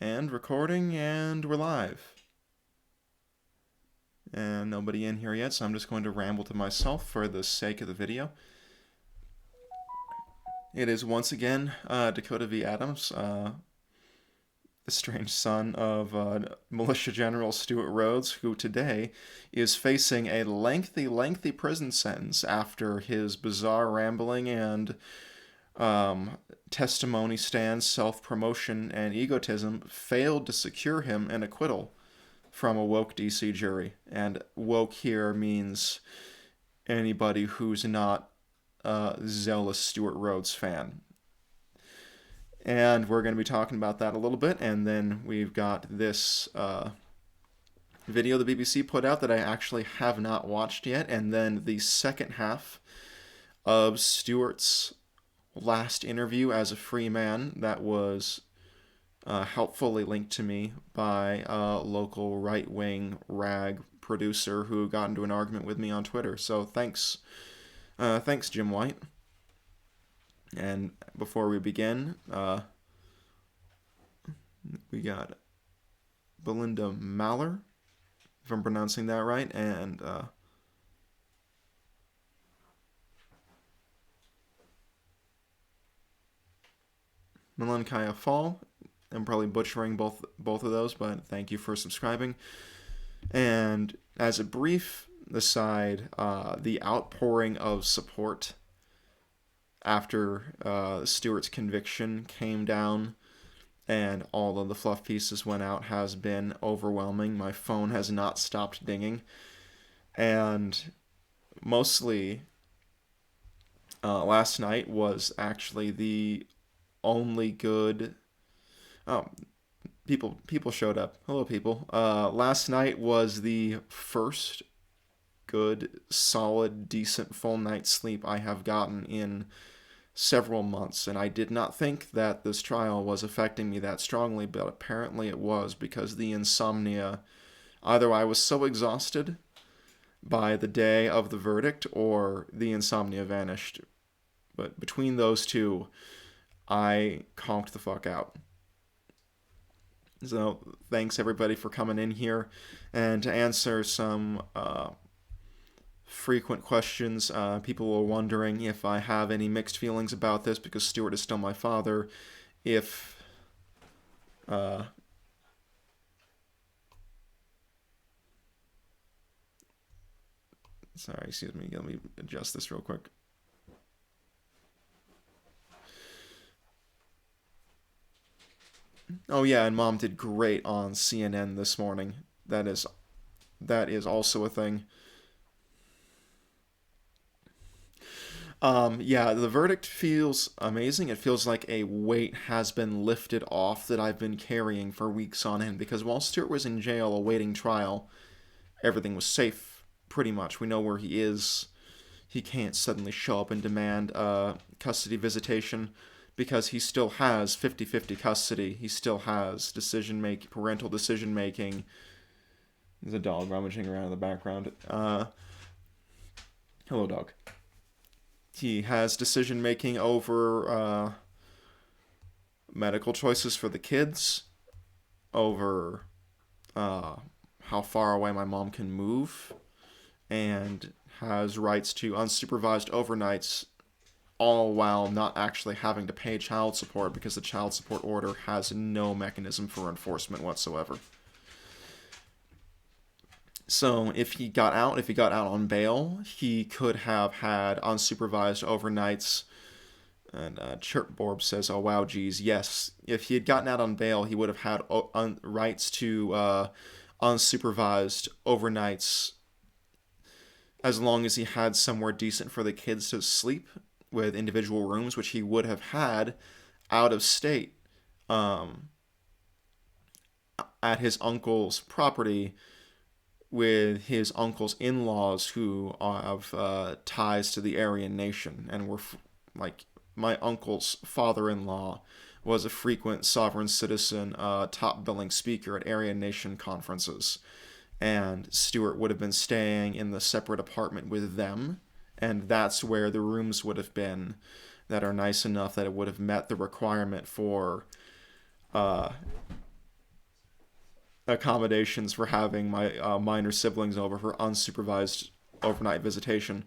And recording, and we're live. And nobody in here yet, so I'm just going to ramble to myself for the sake of the video. It is once again Dakota V. Adams, the strange son of Militia General Stuart Rhodes, who today is facing a lengthy prison sentence after his bizarre rambling and testimony stands, self-promotion, and egotism failed to secure him an acquittal from a woke DC jury. And woke here means anybody who's not a zealous Stuart Rhodes fan. And we're going to be talking about that a little bit, and then we've got this video the BBC put out that I actually have not watched yet, and then the second half of Stuart's last interview as a free man that was helpfully linked to me by a local right-wing rag producer who got into an argument with me on Twitter. So thanks, Jim White. And before we begin, we got Belinda Maller, if I'm pronouncing that right, and Melankaya Fall. I'm probably butchering both of those, but thank you for subscribing. And as a brief aside, the outpouring of support after Stewart's conviction came down and all of the fluff pieces went out has been overwhelming. My phone has not stopped dinging. And mostly last night was actually the only good... Oh, people showed up. Hello, people. Last night was the first good, solid, decent full night's sleep I have gotten in several months, and I did not think that this trial was affecting me that strongly, but apparently it was, because the insomnia, either I was so exhausted by the day of the verdict, or the insomnia vanished. But between those two, I conked the fuck out. So thanks everybody for coming in here, and to answer some frequent questions. People were wondering if I have any mixed feelings about this because Stuart is still my father. If sorry, excuse me, let me adjust this real quick. Oh yeah, and Mom did great on CNN this morning. That is also a thing. Yeah, the verdict feels amazing. It feels like a weight has been lifted off that I've been carrying for weeks on end, because while Stuart was in jail awaiting trial, everything was safe, pretty much. We know where he is. He can't suddenly show up and demand custody visitation, because he still has 50-50 custody. He still has parental decision-making. There's a dog rummaging around in the background. Hello, dog. He has decision-making over medical choices for the kids, over how far away my mom can move, and has rights to unsupervised overnights, all while not actually having to pay child support, because the child support order has no mechanism for enforcement whatsoever. So if he got out on bail, he could have had unsupervised overnights. And Chirpborb says, "Oh wow, geez, yes. If he had gotten out on bail, he would have had rights to unsupervised overnights, as long as he had somewhere decent for the kids to sleep, with individual rooms, which he would have had out of state at his uncle's property, with his uncle's in-laws who have ties to the Aryan nation, and were like, my uncle's father-in-law was a frequent sovereign citizen, top billing speaker at Aryan nation conferences, and Stuart would have been staying in the separate apartment with them, and that's where the rooms would have been, that are nice enough that it would have met the requirement for accommodations for having my minor siblings over for unsupervised overnight visitation.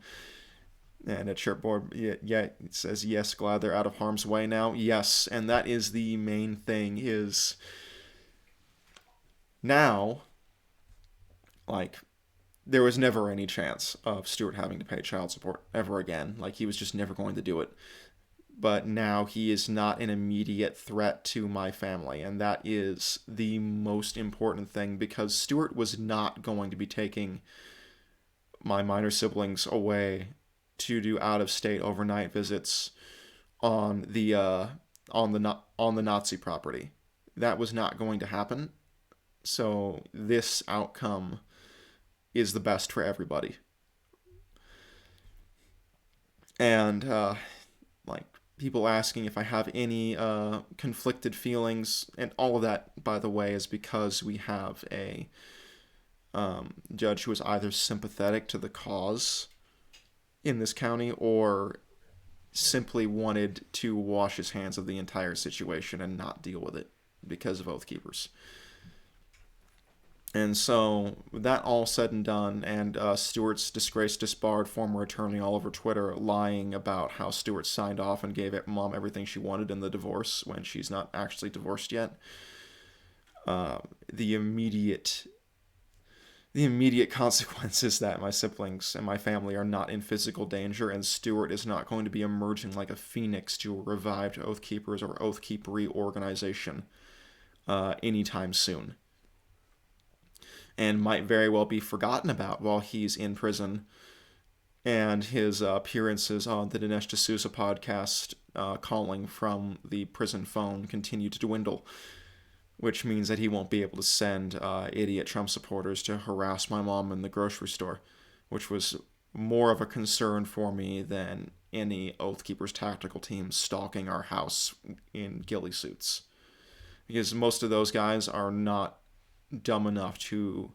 And at Shirtboard, yeah, it says yes, glad they're out of harm's way now. Yes, and that is the main thing. Is now, like, there was never any chance of Stuart having to pay child support ever again. Like, he was just never going to do it. But now he is not an immediate threat to my family, and that is the most important thing, because Stuart was not going to be taking my minor siblings away to do out of state overnight visits on the Nazi property. That was not going to happen. So this outcome is the best for everybody. And like, people asking if I have any conflicted feelings, and all of that, by the way, is because we have a judge who is either sympathetic to the cause in this county or simply wanted to wash his hands of the entire situation and not deal with it because of Oath Keepers. And so, that all said and done, and Stewart's disgraced, disbarred former attorney all over Twitter lying about how Stewart signed off and gave mom everything she wanted in the divorce when she's not actually divorced yet. Uh, the immediate the immediate consequences that my siblings and my family are not in physical danger, and Stewart is not going to be emerging like a phoenix to a revived Oath Keepers or Oath Keepery organization anytime soon, and might very well be forgotten about while he's in prison. And his appearances on the Dinesh D'Souza podcast, calling from the prison phone, continue to dwindle, which means that he won't be able to send idiot Trump supporters to harass my mom in the grocery store, which was more of a concern for me than any Oath Keepers tactical team stalking our house in ghillie suits. Because most of those guys are not dumb enough to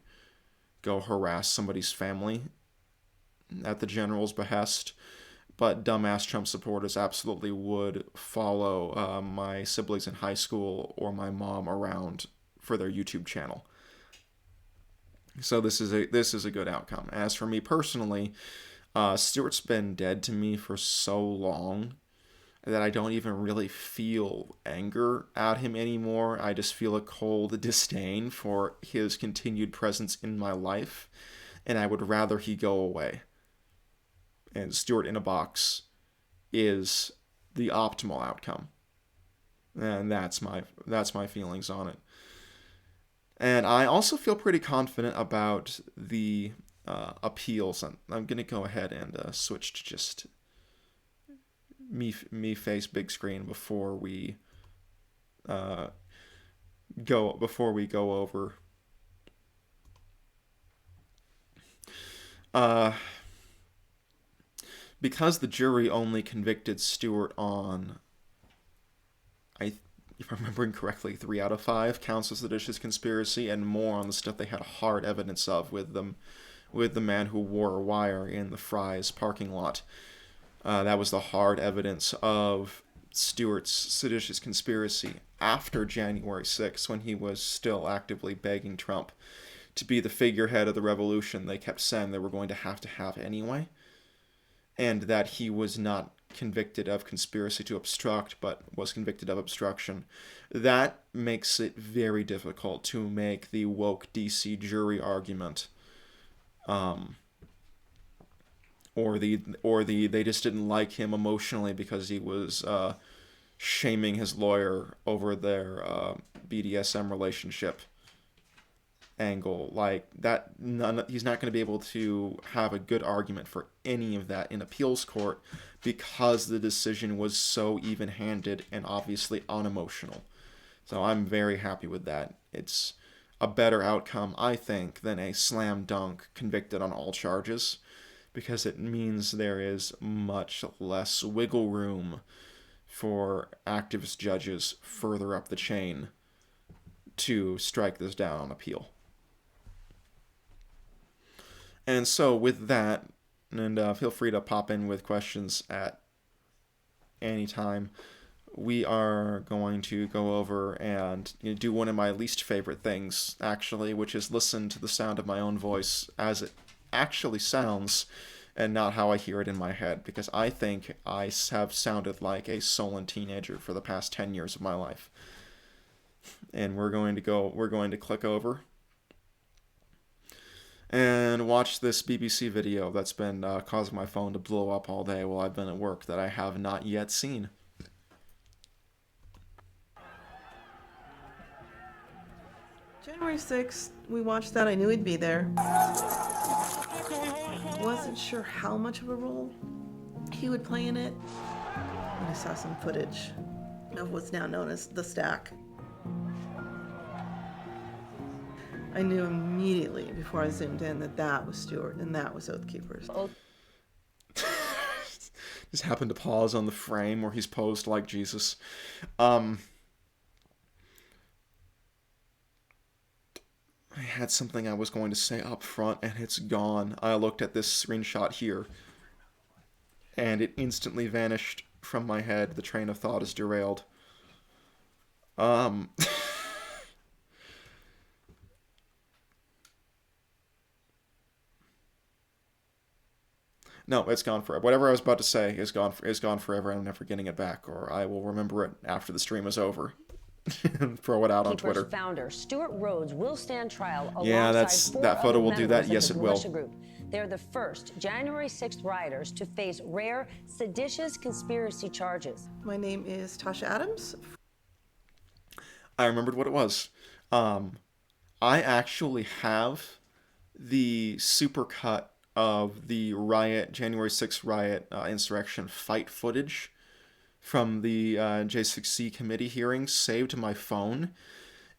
go harass somebody's family at the general's behest, but dumbass Trump supporters absolutely would follow my siblings in high school or my mom around for their YouTube channel. So this is a good outcome. As for me personally, Stuart's been dead to me for so long that I don't even really feel anger at him anymore. I just feel a cold disdain for his continued presence in my life, and I would rather he go away. And Stuart in a box is the optimal outcome, and that's my feelings on it. And I also feel pretty confident about the appeals. I'm gonna go ahead and switch to just me face big screen uh, before we go over. Uh, because the jury only convicted Stewart on, I if I'm remembering correctly, 3 out of 5 counts of seditious conspiracy, and more on the stuff they had hard evidence of with the man who wore a wire in the Fry's parking lot. That was the hard evidence of Stewart's seditious conspiracy after January 6th, when he was still actively begging Trump to be the figurehead of the revolution they kept saying they were going to have anyway, and that he was not convicted of conspiracy to obstruct, but was convicted of obstruction. That makes it very difficult to make the woke DC jury argument, or the they just didn't like him emotionally because he was shaming his lawyer over their BDSM relationship angle. Like that, he's not going to be able to have a good argument for any of that in appeals court, because the decision was so even-handed and obviously unemotional. So I'm very happy with that. It's a better outcome, I think, than a slam dunk convicted on all charges, because it means there is much less wiggle room for activist judges further up the chain to strike this down on appeal. And so, with that, and feel free to pop in with questions at any time, we are going to go over and do one of my least favorite things, actually, which is listen to the sound of my own voice as it actually sounds and not how I hear it in my head, because I think I have sounded like a sullen teenager for the past 10 years of my life. And we're going to click over and watch this BBC video that's been causing my phone to blow up all day while I've been at work that I have not yet seen. January 6th, we watched that. I knew he'd be there. Wasn't sure how much of a role he would play in it. And I saw some footage of what's now known as the stack. I knew immediately before I zoomed in that that was Stewart and that was Oath Keepers. Just happened to pause on the frame where he's posed like Jesus. I had something I was going to say up front and it's gone. I looked at this screenshot here and it instantly vanished from my head. The train of thought is derailed. No, it's gone forever. Whatever I was about to say is gone forever. I'm never getting it back, or I will remember it after the stream is over. Throw it out on Twitter. Founder Stuart Rhodes will stand trial alongside yeah, that photo will do that. Yes, it will. Group. They're the first January 6th rioters to face rare seditious conspiracy charges. My name is Tasha Adams. I remembered what it was. I actually have the supercut of the January 6th riot insurrection fight footage from the J6C committee hearings saved to my phone,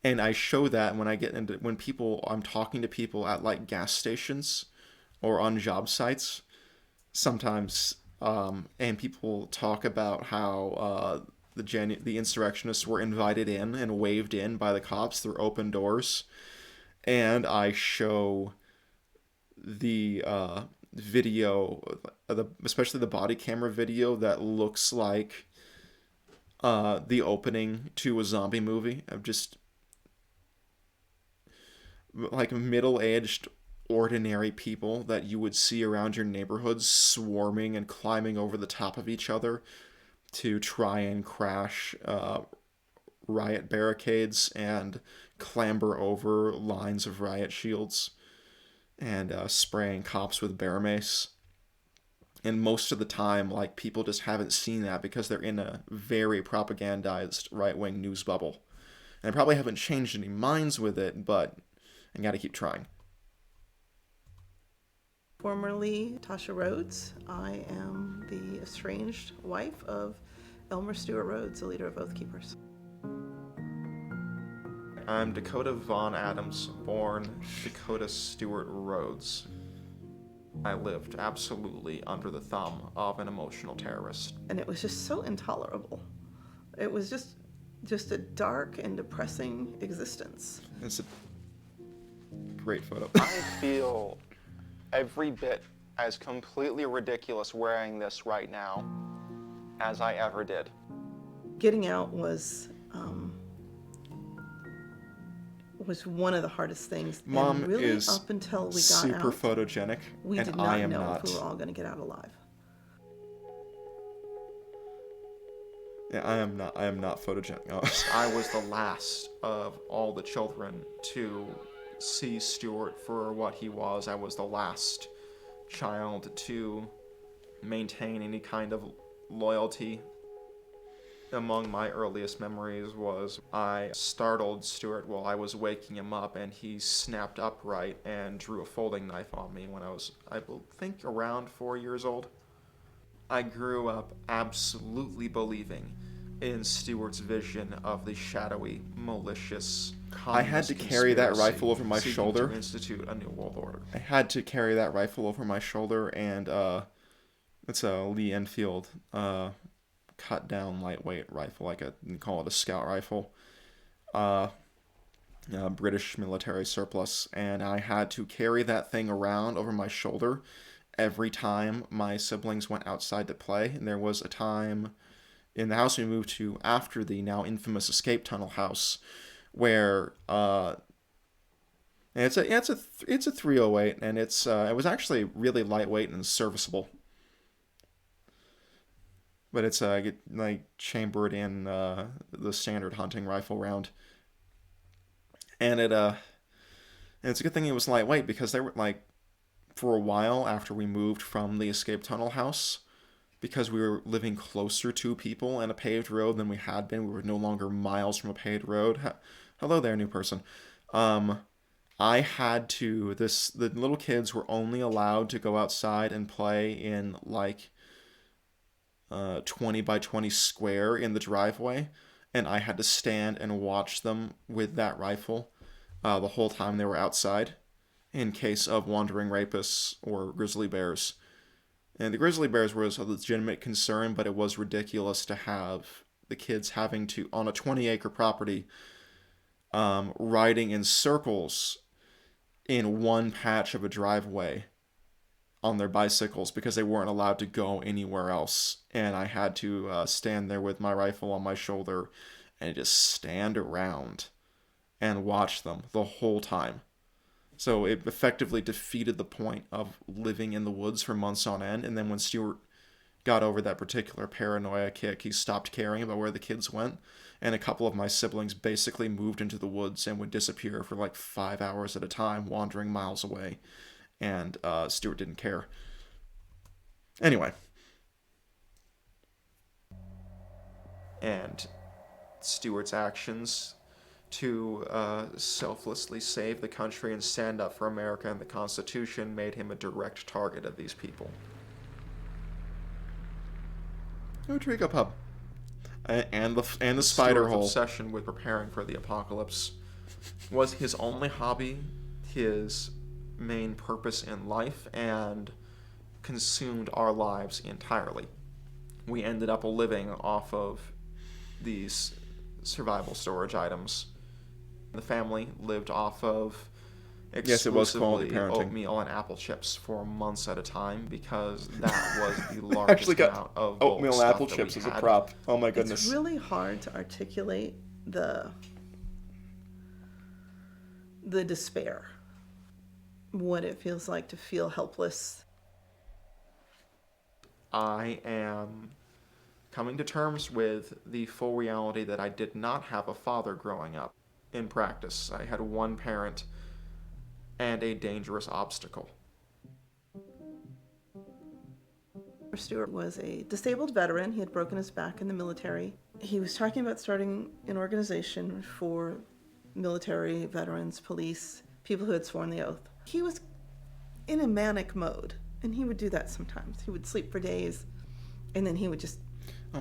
and I show that when I'm talking to people at like gas stations or on job sites sometimes, and people talk about how the insurrectionists were invited in and waved in by the cops through open doors, and I show the video, especially the body camera video that looks like the opening to a zombie movie of just like middle-aged ordinary people that you would see around your neighborhoods swarming and climbing over the top of each other to try and crash riot barricades and clamber over lines of riot shields and spraying cops with bear mace. And most of the time, like, people just haven't seen that because they're in a very propagandized right-wing news bubble. And I probably haven't changed any minds with it, but I gotta keep trying. Formerly Tasha Rhodes. I am the estranged wife of Elmer Stewart Rhodes, the leader of Oath Keepers. I'm Dakota Vaughn Adams, born Dakota Stewart Rhodes. I lived absolutely under the thumb of an emotional terrorist. And it was just so intolerable. It was just a dark and depressing existence. It's a great photo. I feel every bit as completely ridiculous wearing this right now as I ever did. Getting out was one of the hardest things. Mom and really is up until we got super out, photogenic, we and did not I am know not. if we were all going to get out alive. Yeah, I am not photogenic. Oh. I was the last of all the children to see Stewart for what he was. I was the last child to maintain any kind of loyalty. Among my earliest memories was I startled Stewart while I was waking him up, and he snapped upright and drew a folding knife on me when I was, I think, around 4 years old. I grew up absolutely believing in Stewart's vision of the shadowy, malicious I had to carry that rifle over my shoulder to institute a new world order. I had to carry that rifle over my shoulder, and it's a Lee Enfield cut down lightweight rifle, like you call it a scout rifle, British military surplus, and I had to carry that thing around over my shoulder every time my siblings went outside to play. And there was a time in the house we moved to after the now infamous escape tunnel house, where and it's a 308, and it was actually really lightweight and serviceable. But it's like chambered in the standard hunting rifle round, and it's a good thing it was lightweight, because they were like, for a while after we moved from the escape tunnel house, because we were living closer to people and a paved road than we had been. We were no longer miles from a paved road. Hello there, new person. I had to the little kids were only allowed to go outside and play in like 20 by 20 square in the driveway, and I had to stand and watch them with that rifle the whole time they were outside, in case of wandering rapists or grizzly bears. And the grizzly bears was a legitimate concern, but it was ridiculous to have the kids having to, on a 20-acre property, riding in circles in one patch of a driveway on their bicycles, because they weren't allowed to go anywhere else. And I had to stand there with my rifle on my shoulder and just stand around and watch them the whole time. So it effectively defeated the point of living in the woods for months on end. And then when Stuart got over that particular paranoia kick, he stopped caring about where the kids went. And a couple of my siblings basically moved into the woods and would disappear for like 5 hours at a time, wandering miles away. And Stuart didn't care. Anyway. And Stuart's actions to selflessly save the country and stand up for America and the Constitution made him a direct target of these people. Trigo Pub. And the spider hole. Obsession with preparing for the apocalypse was his only hobby, his main purpose in life, and consumed our lives entirely. We ended up living off of these survival storage items. The family lived off of exclusively oatmeal and apple chips for months at a time, because that was the largest amount of oatmeal and apple chips as a prop. Oh my goodness. It's really hard to articulate the despair, what it feels like to feel helpless. I am coming to terms with the full reality that I did not have a father growing up. In practice, I had one parent and a dangerous obstacle. Stuart was a disabled veteran. He had broken his back in the military. He was talking about starting an organization for military, veterans, police, people who had sworn the oath. He was in a manic mode, and he would do that sometimes. He would sleep for days, and then he would just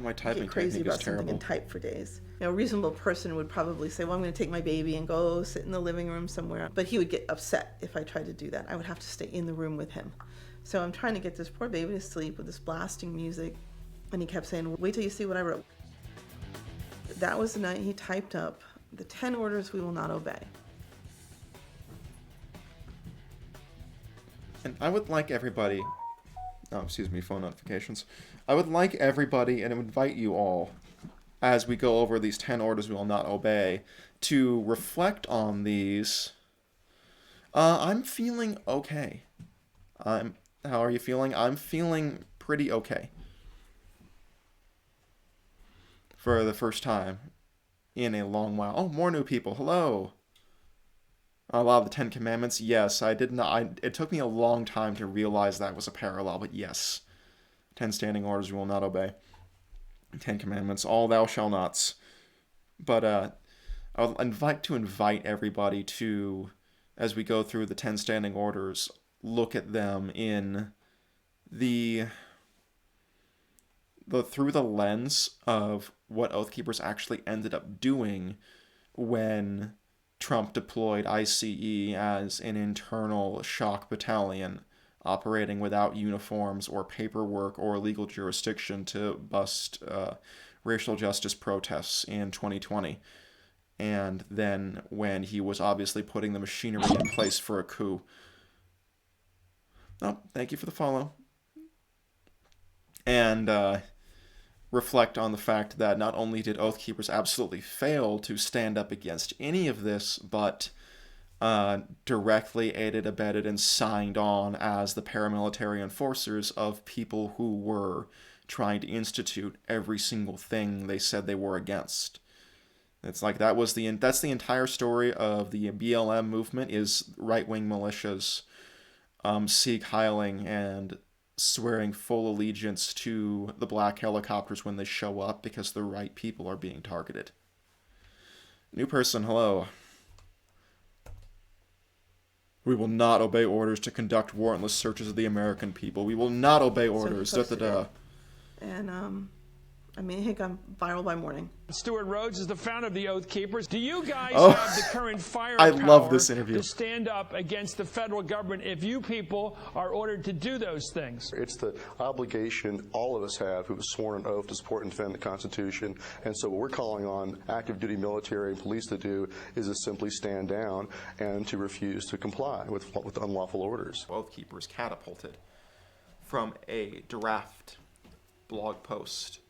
my typing get crazy technique about is something terrible. and type for days. You know, a reasonable person would probably say, well, I'm going to take my baby and go sit in the living room somewhere. But he would get upset if I tried to do that. I would have to stay in the room with him. So I'm trying to get this poor baby to sleep with this blasting music. And he kept saying, wait till you see what I wrote. That was the night he typed up the 10 orders we will not obey. And I would like everybody... Oh, excuse me, phone notifications. I would like everybody, and invite you all, as we go over these 10 orders we will not obey, to reflect on these. I'm feeling okay. How are you feeling? I'm feeling pretty okay. For the first time in a long while. Oh, more new people. Hello. A lot of the 10 Commandments. Yes, I did not. It took me a long time to realize that was a parallel, but yes. 10 standing orders you will not obey. 10 Commandments. All thou shalt nots. But I'll invite everybody to, as we go through the 10 standing orders, look at them in through the lens of what Oath Keepers actually ended up doing when Trump deployed ICE as an internal shock battalion operating without uniforms or paperwork or legal jurisdiction to bust racial justice protests in 2020. And then when he was obviously putting the machinery in place for a coup. Oh, thank you for the follow. And reflect on the fact that not only did Oath Keepers absolutely fail to stand up against any of this, but directly aided, abetted, and signed on as the paramilitary enforcers of people who were trying to institute every single thing they said they were against. It's like that's the entire story of the BLM movement, is right-wing militias Sieg Heiling and swearing full allegiance to the black helicopters when they show up because the right people are being targeted. New person, hello. We will not obey orders to conduct warrantless searches of the American people. We will not obey orders. So he posted it. And it had gone viral by morning. Stuart Rhodes is the founder of the Oath Keepers. Do you guys Oh, have the current firepower I love this interview. to stand up against the federal government if you people are ordered to do those things? It's the obligation all of us have who have sworn an oath to support and defend the Constitution. And so what we're calling on active duty military and police to do is to simply stand down and to refuse to comply with unlawful orders. Oath Keepers catapulted from a draft blog post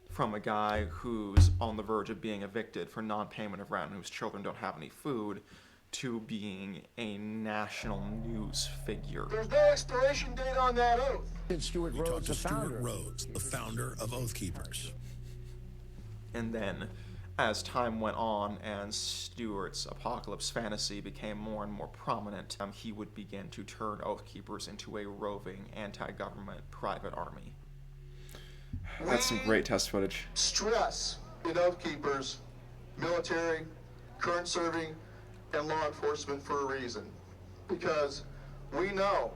from a guy who's on the verge of being evicted for non-payment of rent and whose children don't have any food to being a national news figure. There's no expiration date on that oath. Stuart Rhodes, the founder of Oath Keepers. And then, as time went on and Stewart's apocalypse fantasy became more and more prominent, he would begin to turn Oath Keepers into a roving, anti-government private army. That's some great test footage. Stress in Oath Keepers, military, current serving, and law enforcement for a reason. Because we know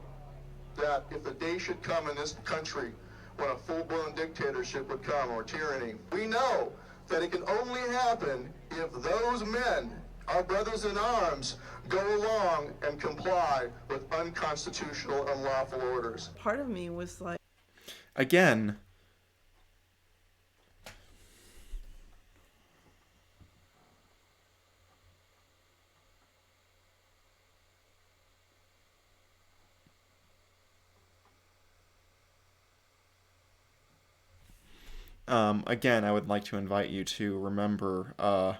that if the day should come in this country when a full-blown dictatorship would come, or tyranny, we know that it can only happen if those men, our brothers in arms, go along and comply with unconstitutional, unlawful orders. Part of me was like, Again, I would like to invite you to remember, no,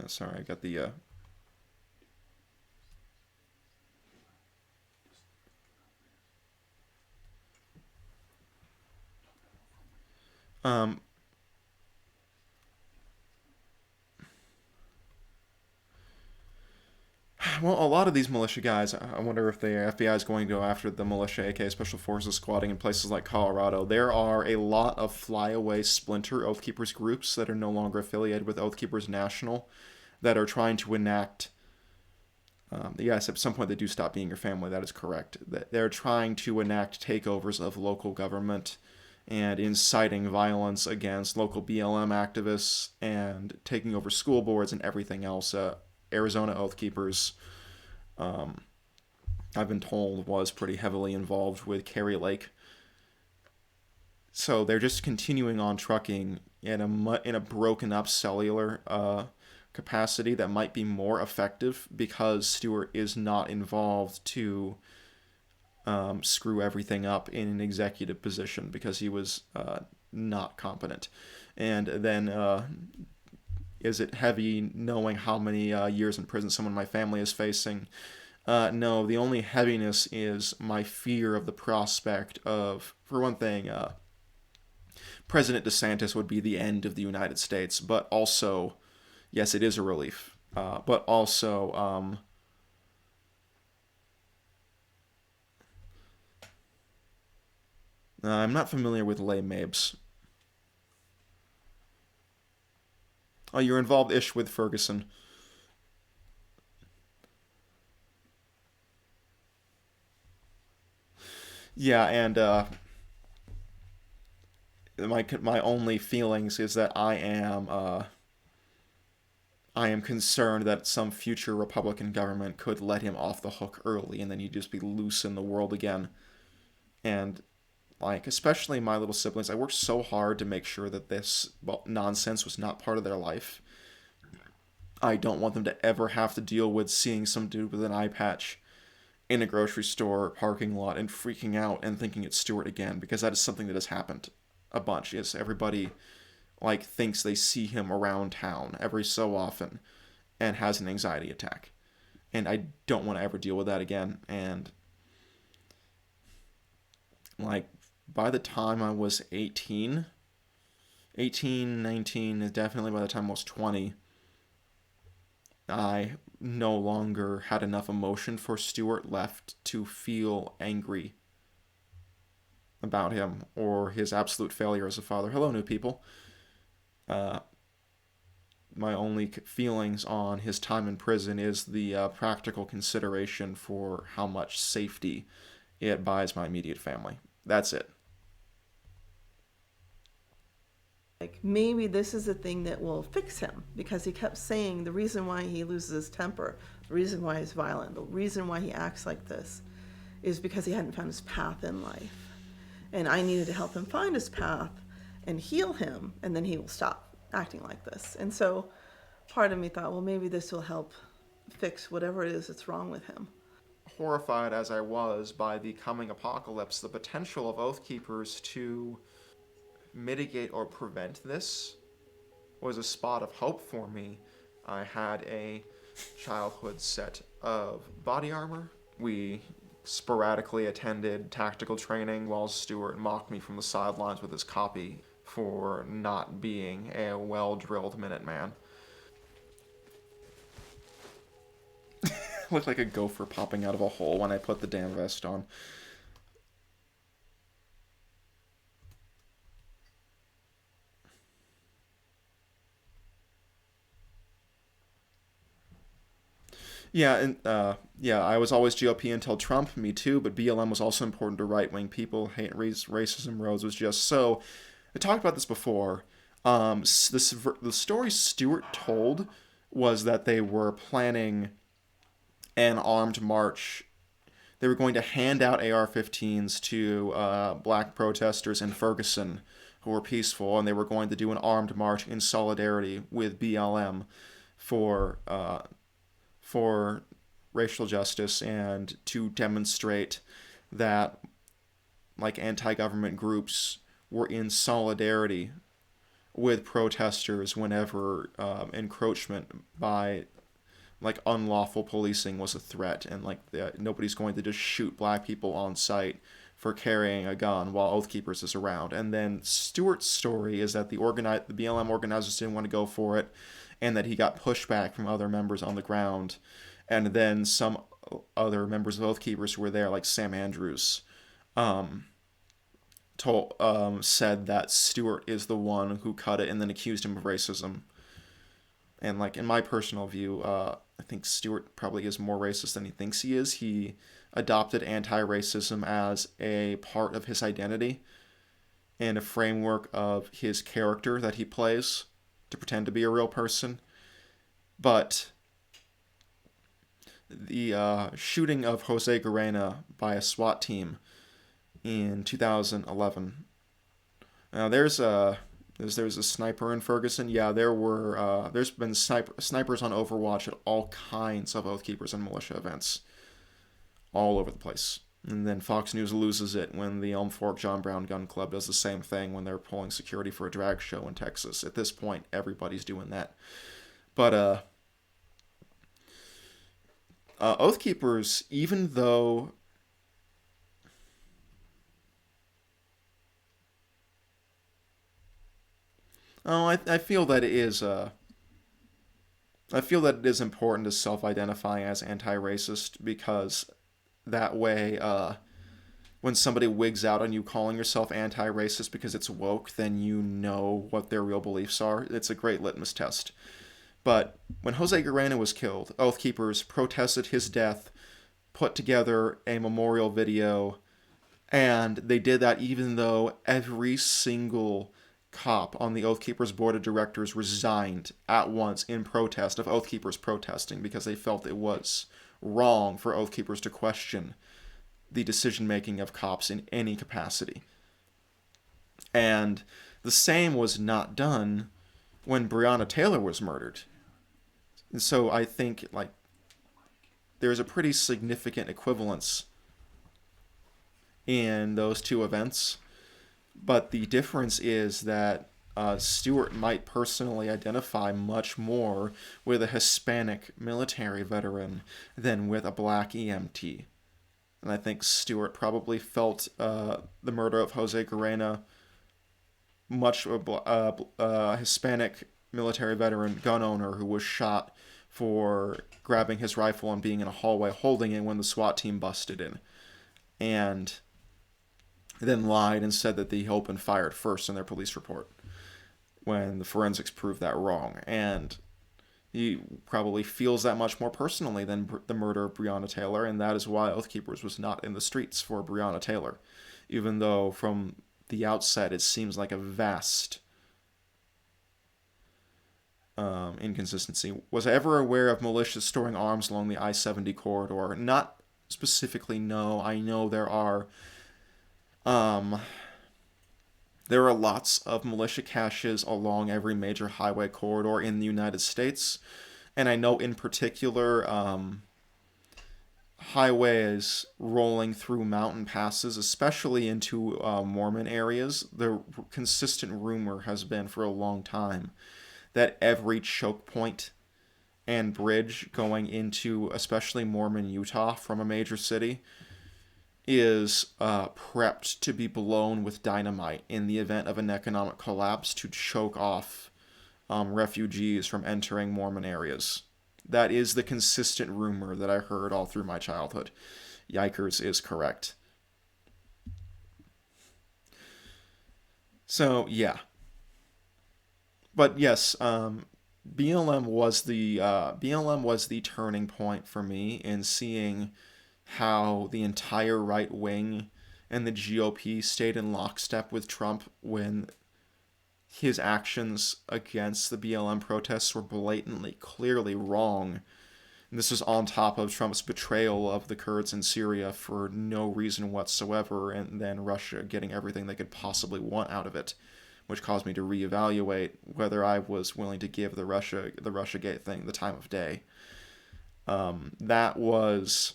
sorry, I got the, well, a lot of these militia guys, I wonder if the FBI is going to go after the militia, aka Special Forces squatting in places like Colorado. There are a lot of flyaway splinter Oath Keepers groups that are no longer affiliated with Oath Keepers National that are trying to enact, yes, at some point they do stop being your family, that is correct. They're trying to enact takeovers of local government and inciting violence against local BLM activists and taking over school boards and everything else. Arizona Oath Keepers, I've been told, was pretty heavily involved with Carrie Lake. So they're just continuing on trucking in a broken up cellular capacity that might be more effective because Stewart is not involved to screw everything up in an executive position because he was not competent. And then is it heavy knowing how many years in prison someone in my family is facing? No, the only heaviness is my fear of the prospect of, for one thing, President DeSantis would be the end of the United States, but also, yes, it is a relief, but also, I'm not familiar with Les Mabes. Oh, you're involved-ish with Ferguson. Yeah, and my only feelings is that I am concerned that some future Republican government could let him off the hook early, and then he'd just be loose in the world again. And like, especially my little siblings, I worked so hard to make sure that this nonsense was not part of their life. I don't want them to ever have to deal with seeing some dude with an eye patch in a grocery store parking lot and freaking out and thinking it's Stewart again, because that is something that has happened a bunch. Is everybody like thinks they see him around town every so often and has an anxiety attack. And I don't want to ever deal with that again. And like by the time I was 18, 19, definitely by the time I was 20, I no longer had enough emotion for Stewart left to feel angry about him or his absolute failure as a father. Hello, new people. My only feelings on his time in prison is the practical consideration for how much safety it buys my immediate family. That's it. Like, maybe this is the thing that will fix him, because he kept saying the reason why he loses his temper, the reason why he's violent, the reason why he acts like this is because he hadn't found his path in life. And I needed to help him find his path and heal him, and then he will stop acting like this. And so part of me thought, well, maybe this will help fix whatever it is that's wrong with him. Horrified as I was by the coming apocalypse, the potential of Oath Keepers to mitigate or prevent this was a spot of hope for me. I had a childhood set of body armor. We sporadically attended tactical training while Stewart mocked me from the sidelines with his copy for not being a well-drilled Minuteman. Looked like a gopher popping out of a hole when I put the damn vest on. Yeah, and I was always GOP until Trump, me too, but BLM was also important to right-wing people. Hate racism Rose was just so. I talked about this before. The story Stewart told was that they were planning an armed march. They were going to hand out AR-15s to black protesters in Ferguson who were peaceful, and they were going to do an armed march in solidarity with BLM for racial justice and to demonstrate that like anti-government groups were in solidarity with protesters whenever encroachment by like unlawful policing was a threat, and like nobody's going to just shoot black people on sight for carrying a gun while Oath Keepers is around. And then Stewart's story is that the BLM organizers didn't want to go for it, and that he got pushback from other members on the ground. And then some other members of Oath Keepers who were there, like Sam Andrews, said that Stewart is the one who cut it, and then accused him of racism. And like in my personal view, I think Stewart probably is more racist than he thinks he is. He adopted anti-racism as a part of his identity and a framework of his character that he plays to pretend to be a real person. But the shooting of Jose Guerrero by a SWAT team in 2011. Now there's a sniper in Ferguson. Yeah, there's been snipers on Overwatch at all kinds of Oath Keepers and militia events, all over the place. And then Fox News loses it when the Elm Fork John Brown Gun Club does the same thing when they're pulling security for a drag show in Texas. At this point, everybody's doing that. But Oath Keepers, even though I feel that it is important to self-identify as anti-racist, because that way when somebody wigs out on you calling yourself anti-racist because it's woke, then you know what their real beliefs are. It's a great litmus test. But when Jose Guerrero was killed, Oath Keepers protested his death, put together a memorial video, and they did that even though every single cop on the Oath Keepers board of directors resigned at once in protest of Oath Keepers protesting, because they felt it was wrong for Oath Keepers to question the decision-making of cops in any capacity. And the same was not done when Breonna Taylor was murdered. And so I think, like, there's a pretty significant equivalence in those two events. But the difference is that Stewart might personally identify much more with a Hispanic military veteran than with a black EMT. And I think Stewart probably felt the murder of Jose Guerrero, much a Hispanic military veteran gun owner who was shot for grabbing his rifle and being in a hallway holding it when the SWAT team busted in. And then lied and said that the opened fired first in their police report when the forensics proved that wrong. And he probably feels that much more personally than the murder of Breonna Taylor, and that is why Oath Keepers was not in the streets for Breonna Taylor, even though from the outset it seems like a vast inconsistency. Was I ever aware of militias storing arms along the I-70 corridor? Not specifically, no. I know there are lots of militia caches along every major highway corridor in the United States. And I know in particular highways rolling through mountain passes, especially into Mormon areas. The consistent rumor has been for a long time that every choke point and bridge going into especially Mormon Utah from a major city is prepped to be blown with dynamite in the event of an economic collapse to choke off refugees from entering Mormon areas. That is the consistent rumor that I heard all through my childhood. Yikers is correct. So, yeah. But yes, BLM was the turning point for me in seeing how the entire right wing and the GOP stayed in lockstep with Trump when his actions against the BLM protests were blatantly, clearly wrong. And this was on top of Trump's betrayal of the Kurds in Syria for no reason whatsoever, and then Russia getting everything they could possibly want out of it, which caused me to reevaluate whether I was willing to give the Russiagate thing the time of day. That was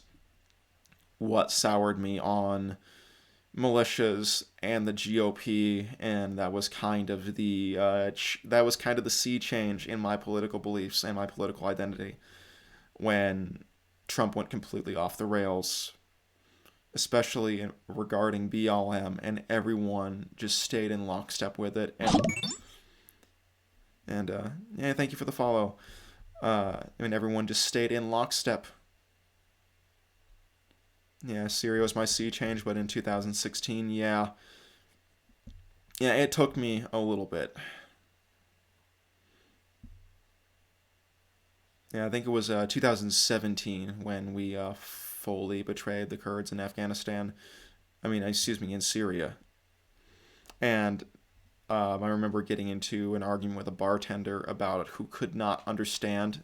what soured me on militias and the GOP, and that was kind of the sea change in my political beliefs and my political identity when Trump went completely off the rails, especially regarding BLM, and everyone just stayed in lockstep with it. And yeah, thank you for the follow. Everyone just stayed in lockstep. Yeah, Syria was my sea change, but in 2016, yeah, it took me a little bit. Yeah, I think it was 2017 when we fully betrayed the Kurds in Afghanistan. In Syria. And I remember getting into an argument with a bartender about it who could not understand.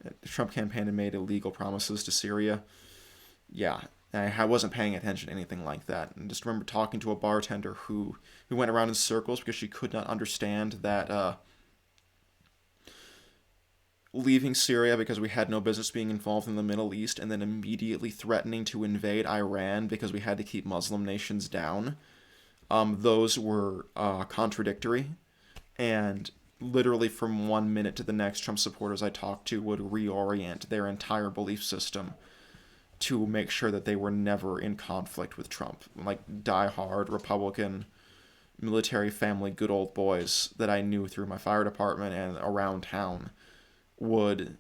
The Trump campaign had made illegal promises to Syria. Yeah, I wasn't paying attention to anything like that. And just remember talking to a bartender who went around in circles because she could not understand that leaving Syria because we had no business being involved in the Middle East, and then immediately threatening to invade Iran because we had to keep Muslim nations down. Those were contradictory, and literally from 1 minute to the next, Trump supporters I talked to would reorient their entire belief system to make sure that they were never in conflict with Trump. Like die-hard Republican military family good old boys that I knew through my fire department and around town would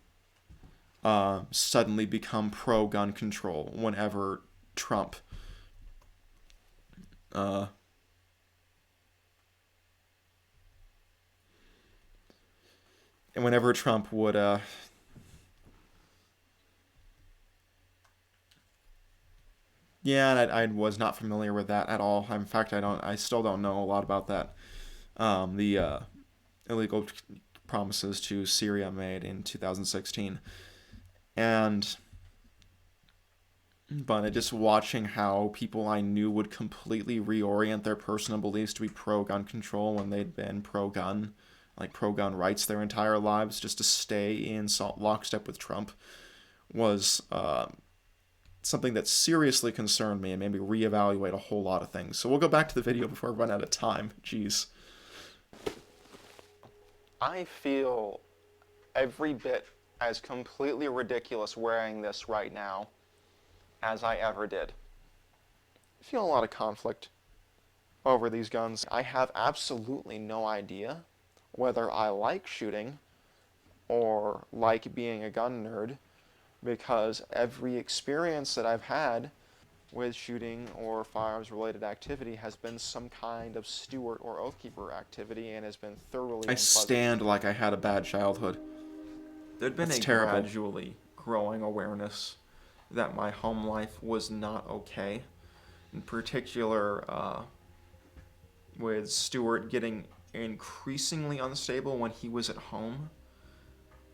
suddenly become pro-gun control whenever Trump would yeah, and I was not familiar with that at all. In fact, I still don't know a lot about that. The illegal promises to Syria made in 2016. But just watching how people I knew would completely reorient their personal beliefs to be pro-gun control when they'd been pro-gun rights their entire lives, just to stay in lockstep with Trump, was something that seriously concerned me and made me reevaluate a whole lot of things. So we'll go back to the video before I run out of time. Jeez. I feel every bit as completely ridiculous wearing this right now as I ever did. I feel a lot of conflict over these guns. I have absolutely no idea whether I like shooting or like being a gun nerd, because every experience that I've had with shooting or firearms related activity has been some kind of steward or oathkeeper activity and has been thoroughly I unpleasant. stand like I had a bad childhood. There'd been That's a terrible. gradually growing awareness that my home life was not okay. In particular, with Stuart getting increasingly unstable when he was at home,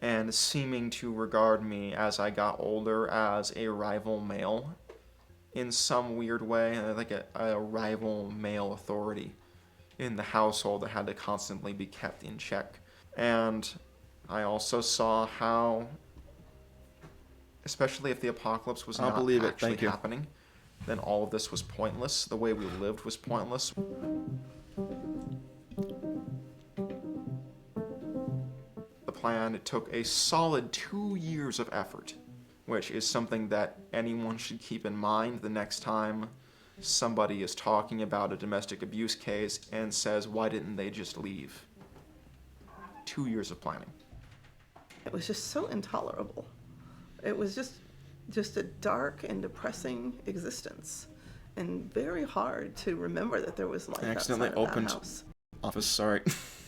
and seeming to regard me as I got older as a rival male in some weird way, like a rival male authority in the household that had to constantly be kept in check. And I also saw how, especially if the apocalypse was not actually happening, then all of this was pointless. The way we lived was pointless. The plan took a solid 2 years of effort, which is something that anyone should keep in mind the next time somebody is talking about a domestic abuse case and says, why didn't they just leave? 2 years of planning. It was just so intolerable. It was just a dark and depressing existence, and very hard to remember that there was life I accidentally outside of opened that house. office, sorry.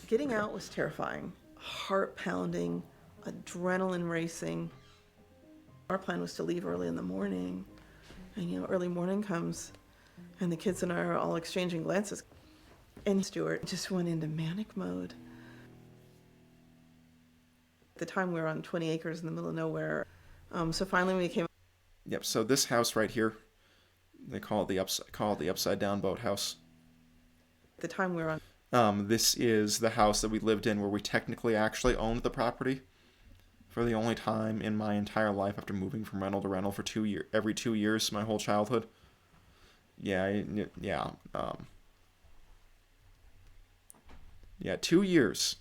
Getting out was terrifying. Heart pounding, adrenaline racing. Our plan was to leave early in the morning, and early morning comes, and the kids and I are all exchanging glances, and Stuart just went into manic mode. At the time we were on 20 acres in the middle of nowhere, so finally we came. Yep, so this house right here, they call it the upside down boathouse. At the time we were on. This is the house that we lived in where we technically actually owned the property for the only time in my entire life after moving from rental to rental for every 2 years, my whole childhood. Yeah, 2 years.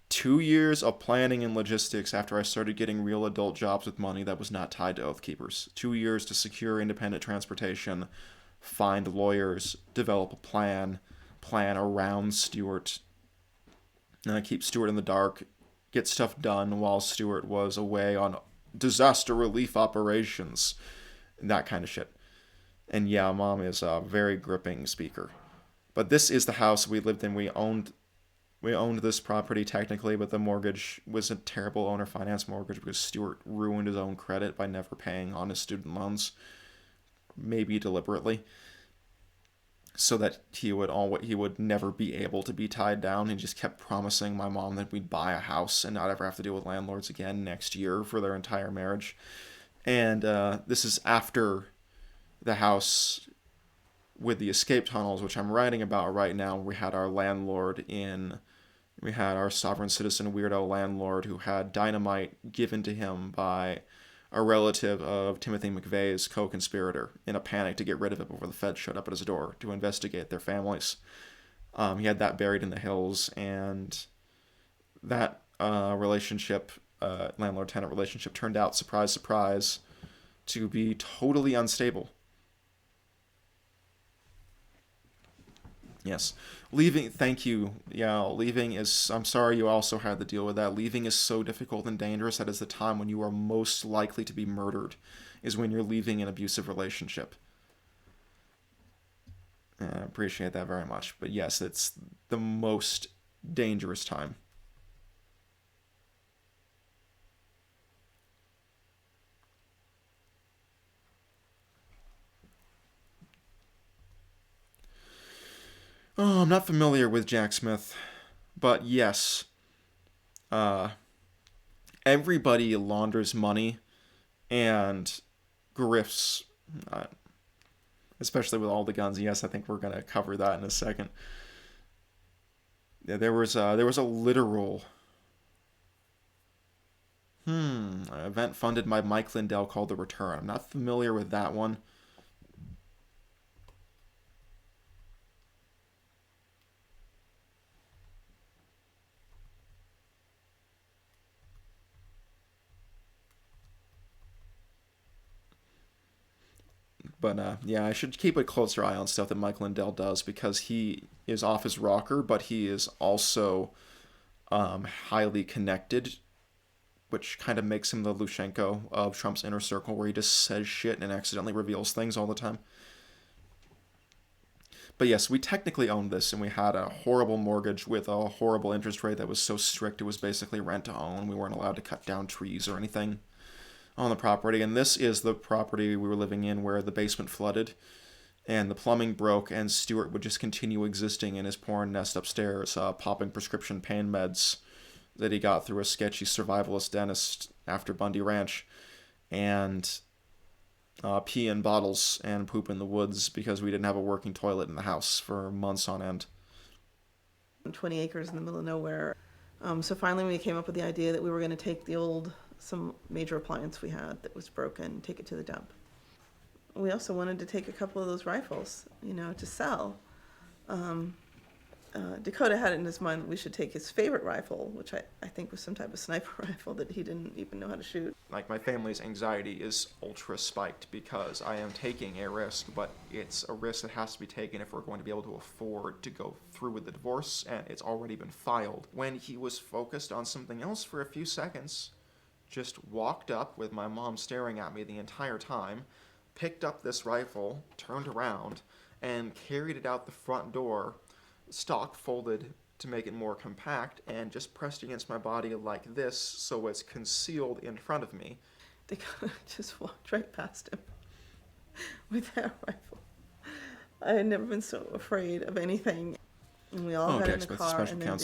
2 years of planning and logistics after I started getting real adult jobs with money that was not tied to Oath Keepers. 2 years to secure independent transportation, find lawyers, develop a plan around Stuart, keep Stuart in the dark, get stuff done while Stuart was away on disaster relief operations, that kind of shit. And yeah, Mom is a very gripping speaker. But this is the house we lived in. We owned this property technically, but the mortgage was a terrible owner finance mortgage because Stuart ruined his own credit by never paying on his student loans, maybe deliberately, so that he would never be able to be tied down. He just kept promising my mom that we'd buy a house and not ever have to deal with landlords again next year for their entire marriage. And this is after the house with the escape tunnels, which I'm writing about right now. We had our sovereign citizen weirdo landlord who had dynamite given to him by a relative of Timothy McVeigh's co-conspirator in a panic to get rid of it before the feds showed up at his door to investigate their families. He had that buried in the hills, and that landlord-tenant relationship turned out, surprise, surprise, to be totally unstable. Yes. Leaving, thank you. Yeah, leaving is, I'm sorry you also had to deal with that. Leaving is so difficult and dangerous. That is the time when you are most likely to be murdered, is when you're leaving an abusive relationship. I appreciate that very much. But yes, it's the most dangerous time. Oh, I'm not familiar with Jack Smith, but yes, everybody launders money and grifts, especially with all the guns. Yes, I think we're gonna cover that in a second. Yeah, there was a literal An event funded by Mike Lindell called The Return. I'm not familiar with that one. But yeah, I should keep a closer eye on stuff that Mike Lindell does because he is off his rocker, but he is also highly connected, which kind of makes him the Lushenko of Trump's inner circle, where he just says shit and accidentally reveals things all the time. But yes, we technically owned this, and we had a horrible mortgage with a horrible interest rate that was so strict it was basically rent to own. We weren't allowed to cut down trees or anything on the property. And this is the property we were living in where the basement flooded and the plumbing broke, and Stuart would just continue existing in his porn nest upstairs, popping prescription pain meds that he got through a sketchy survivalist dentist after Bundy Ranch, and pee in bottles and poop in the woods because we didn't have a working toilet in the house for months on end. 20 acres in the middle of nowhere. So finally we came up with the idea that we were going to take some major appliance we had that was broken, take it to the dump. We also wanted to take a couple of those rifles, to sell. Dakota had it in his mind that we should take his favorite rifle, which I think was some type of sniper rifle that he didn't even know how to shoot. Like, my family's anxiety is ultra spiked because I am taking a risk, but it's a risk that has to be taken if we're going to be able to afford to go through with the divorce, and it's already been filed. When he was focused on something else for a few seconds, just walked up with my mom staring at me the entire time, picked up this rifle, turned around, and carried it out the front door, stock folded to make it more compact, and just pressed against my body like this so it's concealed in front of me. Dakota just walked right past him with that rifle. I had never been so afraid of anything. And we all got in the car, and then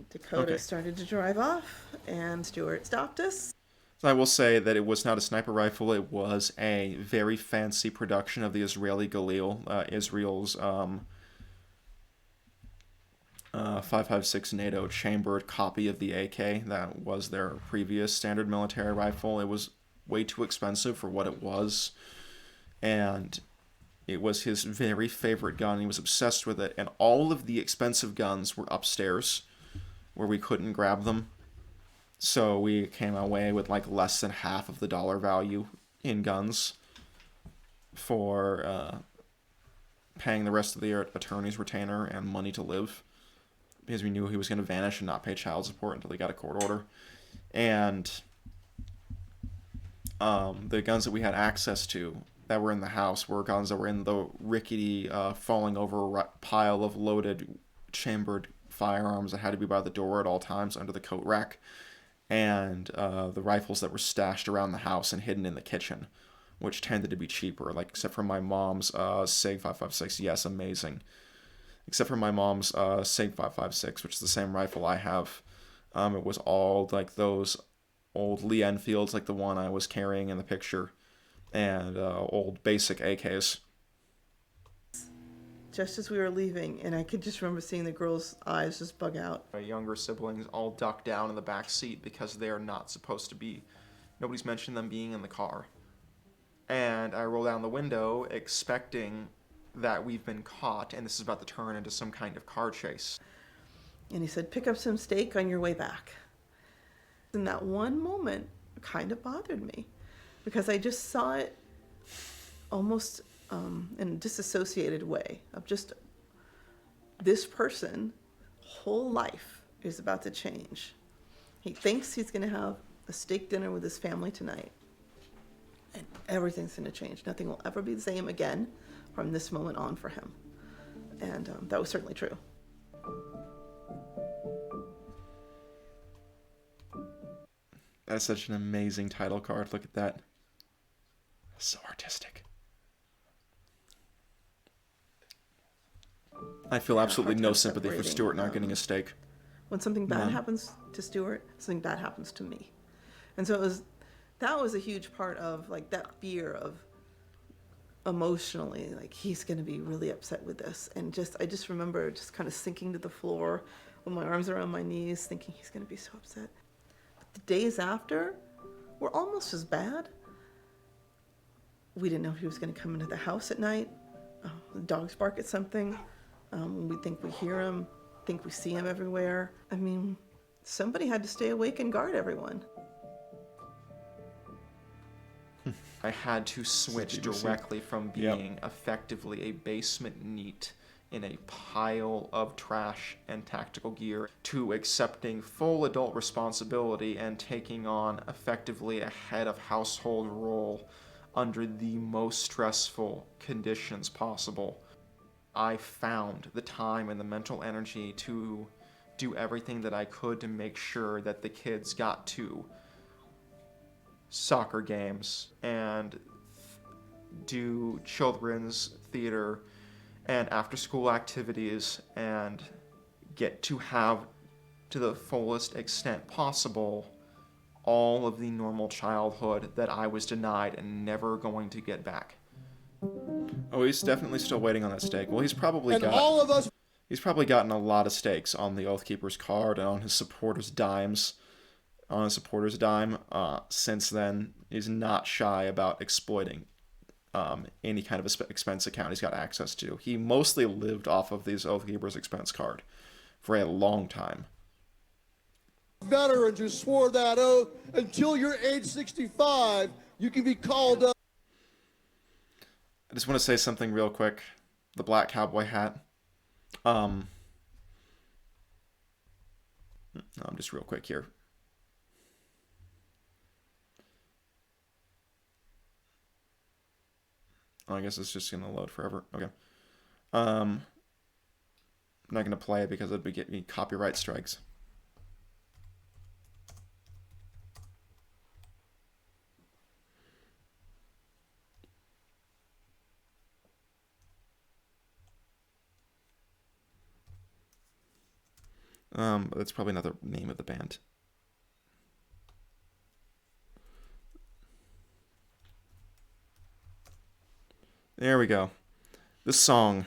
Dakota started to drive off, and Stuart stopped us. So I will say that it was not a sniper rifle. It was a very fancy production of the Israeli Galil, Israel's 5.56 NATO chambered copy of the AK. That was their previous standard military rifle. It was way too expensive for what it was, and it was his very favorite gun. He was obsessed with it, and all of the expensive guns were upstairs where we couldn't grab them. So we came away with like less than half of the dollar value in guns for paying the rest of the attorney's retainer and money to live, because we knew he was going to vanish and not pay child support until he got a court order. And the guns that we had access to that were in the house were guns that were in the rickety, falling over pile of loaded, chambered firearms that had to be by the door at all times under the coat rack, and the rifles that were stashed around the house and hidden in the kitchen, which tended to be cheaper, like except for my mom's SIG 5.56. Yes, amazing. Except for my mom's SIG 5.56, which is the same rifle I have. It was all like those old Lee Enfields, like the one I was carrying in the picture, and old basic AKs. Just as we were leaving, and I could just remember seeing the girls' eyes just bug out. My younger siblings all ducked down in the back seat because they're not supposed to be. Nobody's mentioned them being in the car. And I roll down the window expecting that we've been caught and this is about to turn into some kind of car chase. And he said, pick up some steak on your way back. And that one moment kind of bothered me because I just saw it almost in a disassociated way of just this person, whole life is about to change. He thinks he's going to have a steak dinner with his family tonight, and everything's going to change. Nothing will ever be the same again from this moment on for him. And that was certainly true. That's such an amazing title card. Look at that. So artistic. I feel absolutely no sympathy for Stuart not getting a steak. When something bad happens to Stuart, something bad happens to me. And so that was a huge part of like that fear of emotionally, like he's going to be really upset with this. And I just remember just kind of sinking to the floor with my arms around my knees thinking he's going to be so upset. But the days after, were almost as bad. We didn't know if he was going to come into the house at night. The dogs bark at something. We think we hear him, think we see him everywhere. I mean, somebody had to stay awake and guard everyone. I had to switch directly from being effectively a basement neat in a pile of trash and tactical gear to accepting full adult responsibility and taking on effectively a head of household role under the most stressful conditions possible. I found the time and the mental energy to do everything that I could to make sure that the kids got to soccer games and do children's theater and after-school activities and get to have, to the fullest extent possible, all of the normal childhood that I was denied and never going to get back. Oh, he's definitely still waiting on that stake. Well, he's probably he's probably gotten a lot of stakes on the Oathkeeper's card and on his supporters' dimes. On his supporters' dime. Since then, he's not shy about exploiting any kind of expense account he's got access to. He mostly lived off of these Oathkeeper's expense card for a long time. Veterans who swore that oath until you're age 65, you can be called up. I just want to say something real quick. The black cowboy hat. Just real quick here. Oh, I guess it's just going to load forever. Okay. I'm not going to play it because it would get me copyright strikes. But that's probably not the name of the band. There we go. This song.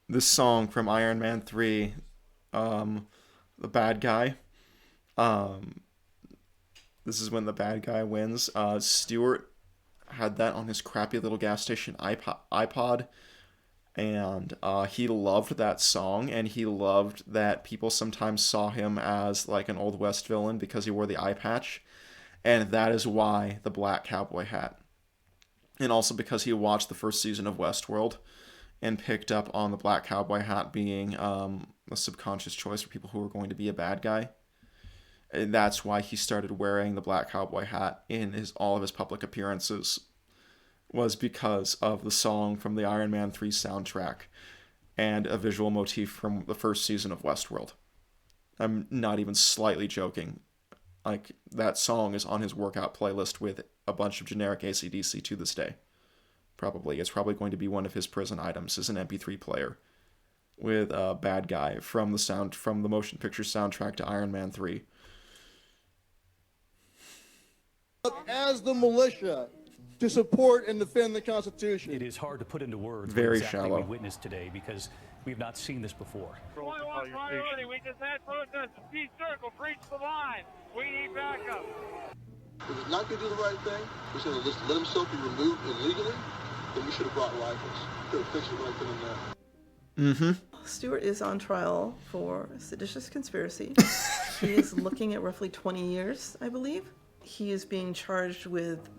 This song from Iron Man 3, The Bad Guy. This is when the bad guy wins. Stewart had that on his crappy little gas station iPod. And he loved that song, and he loved that people sometimes saw him as like an Old West villain because he wore the eye patch. And that is why the black cowboy hat. And also because he watched the first season of Westworld and picked up on the black cowboy hat being a subconscious choice for people who are going to be a bad guy. And that's why he started wearing the black cowboy hat in all of his public appearances, was because of the song from the Iron Man 3 soundtrack and a visual motif from the first season of Westworld. I'm not even slightly joking. Like, that song is on his workout playlist with a bunch of generic AC/DC to this day. Probably. It's probably going to be one of his prison items as an MP3 player with a bad guy from the motion picture soundtrack to Iron Man 3. As the militia to support and defend the Constitution. It is hard to put into words Very what exactly shallow. we witnessed today because we've not seen this before. We just had protesters. T-circle, breach the line. We need backup. If it's not going to do the right thing, we're going to just let himself be removed illegally, then we should have brought rifles. Could have fixed it right then and there. Mm-hmm. Stewart is on trial for seditious conspiracy. He is looking at roughly 20 years, I believe. He is being charged with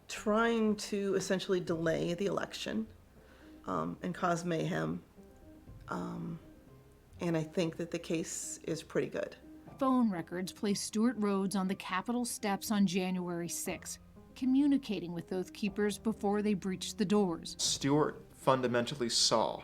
trying to essentially delay the election and cause mayhem. And I think that the case is pretty good. Phone records place Stewart Rhodes on the Capitol steps on January 6, communicating with Oathkeepers before they breached the doors. Stewart fundamentally saw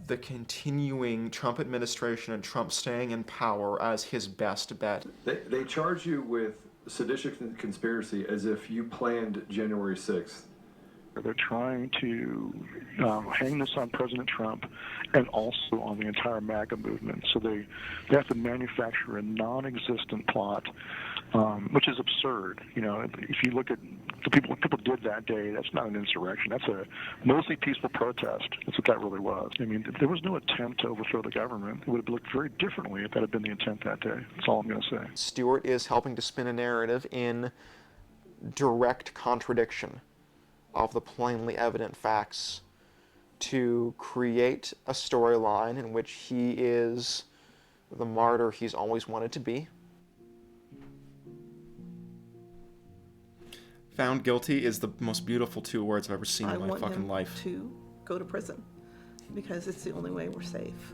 the continuing Trump administration and Trump staying in power as his best bet. They charge you with seditious conspiracy as if you planned January 6th. They're trying to hang this on President Trump and also on the entire MAGA movement. So they have to manufacture a non-existent plot, which is absurd. You know, if you look at the people did that day, that's not an insurrection. That's a mostly peaceful protest. That's what that really was. I mean, there was no attempt to overthrow the government. It would have looked very differently if that had been the intent that day. That's all I'm going to say. Stewart is helping to spin a narrative in direct contradiction of the plainly evident facts to create a storyline in which he is the martyr he's always wanted to be. Found guilty is the most beautiful 2 words I've ever seen in my want fucking him life. to go to prison because it's the only way we're safe.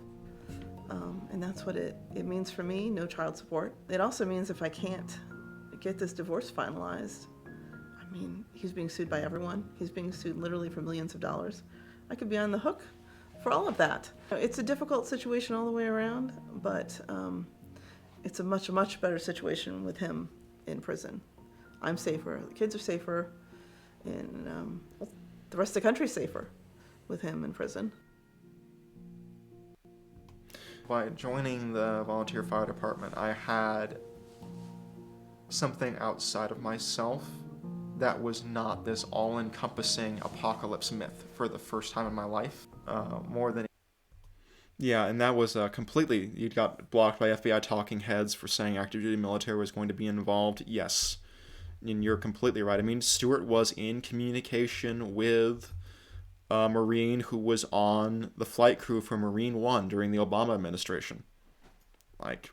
And that's what it means for me, no child support. It also means if I can't get this divorce finalized, I mean, he's being sued by everyone. He's being sued literally for millions of dollars. I could be on the hook for all of that. It's a difficult situation all the way around, but it's a much, much better situation with him in prison. I'm safer, the kids are safer, and the rest of the country's safer with him in prison. By joining the volunteer fire department, I had something outside of myself that was not this all-encompassing apocalypse myth for the first time in my life. More than... Yeah, and that was completely... You got blocked by FBI talking heads for saying active duty military was going to be involved. Yes, and you're completely right. I mean, Stewart was in communication with a Marine who was on the flight crew for Marine One during the Obama administration. Like,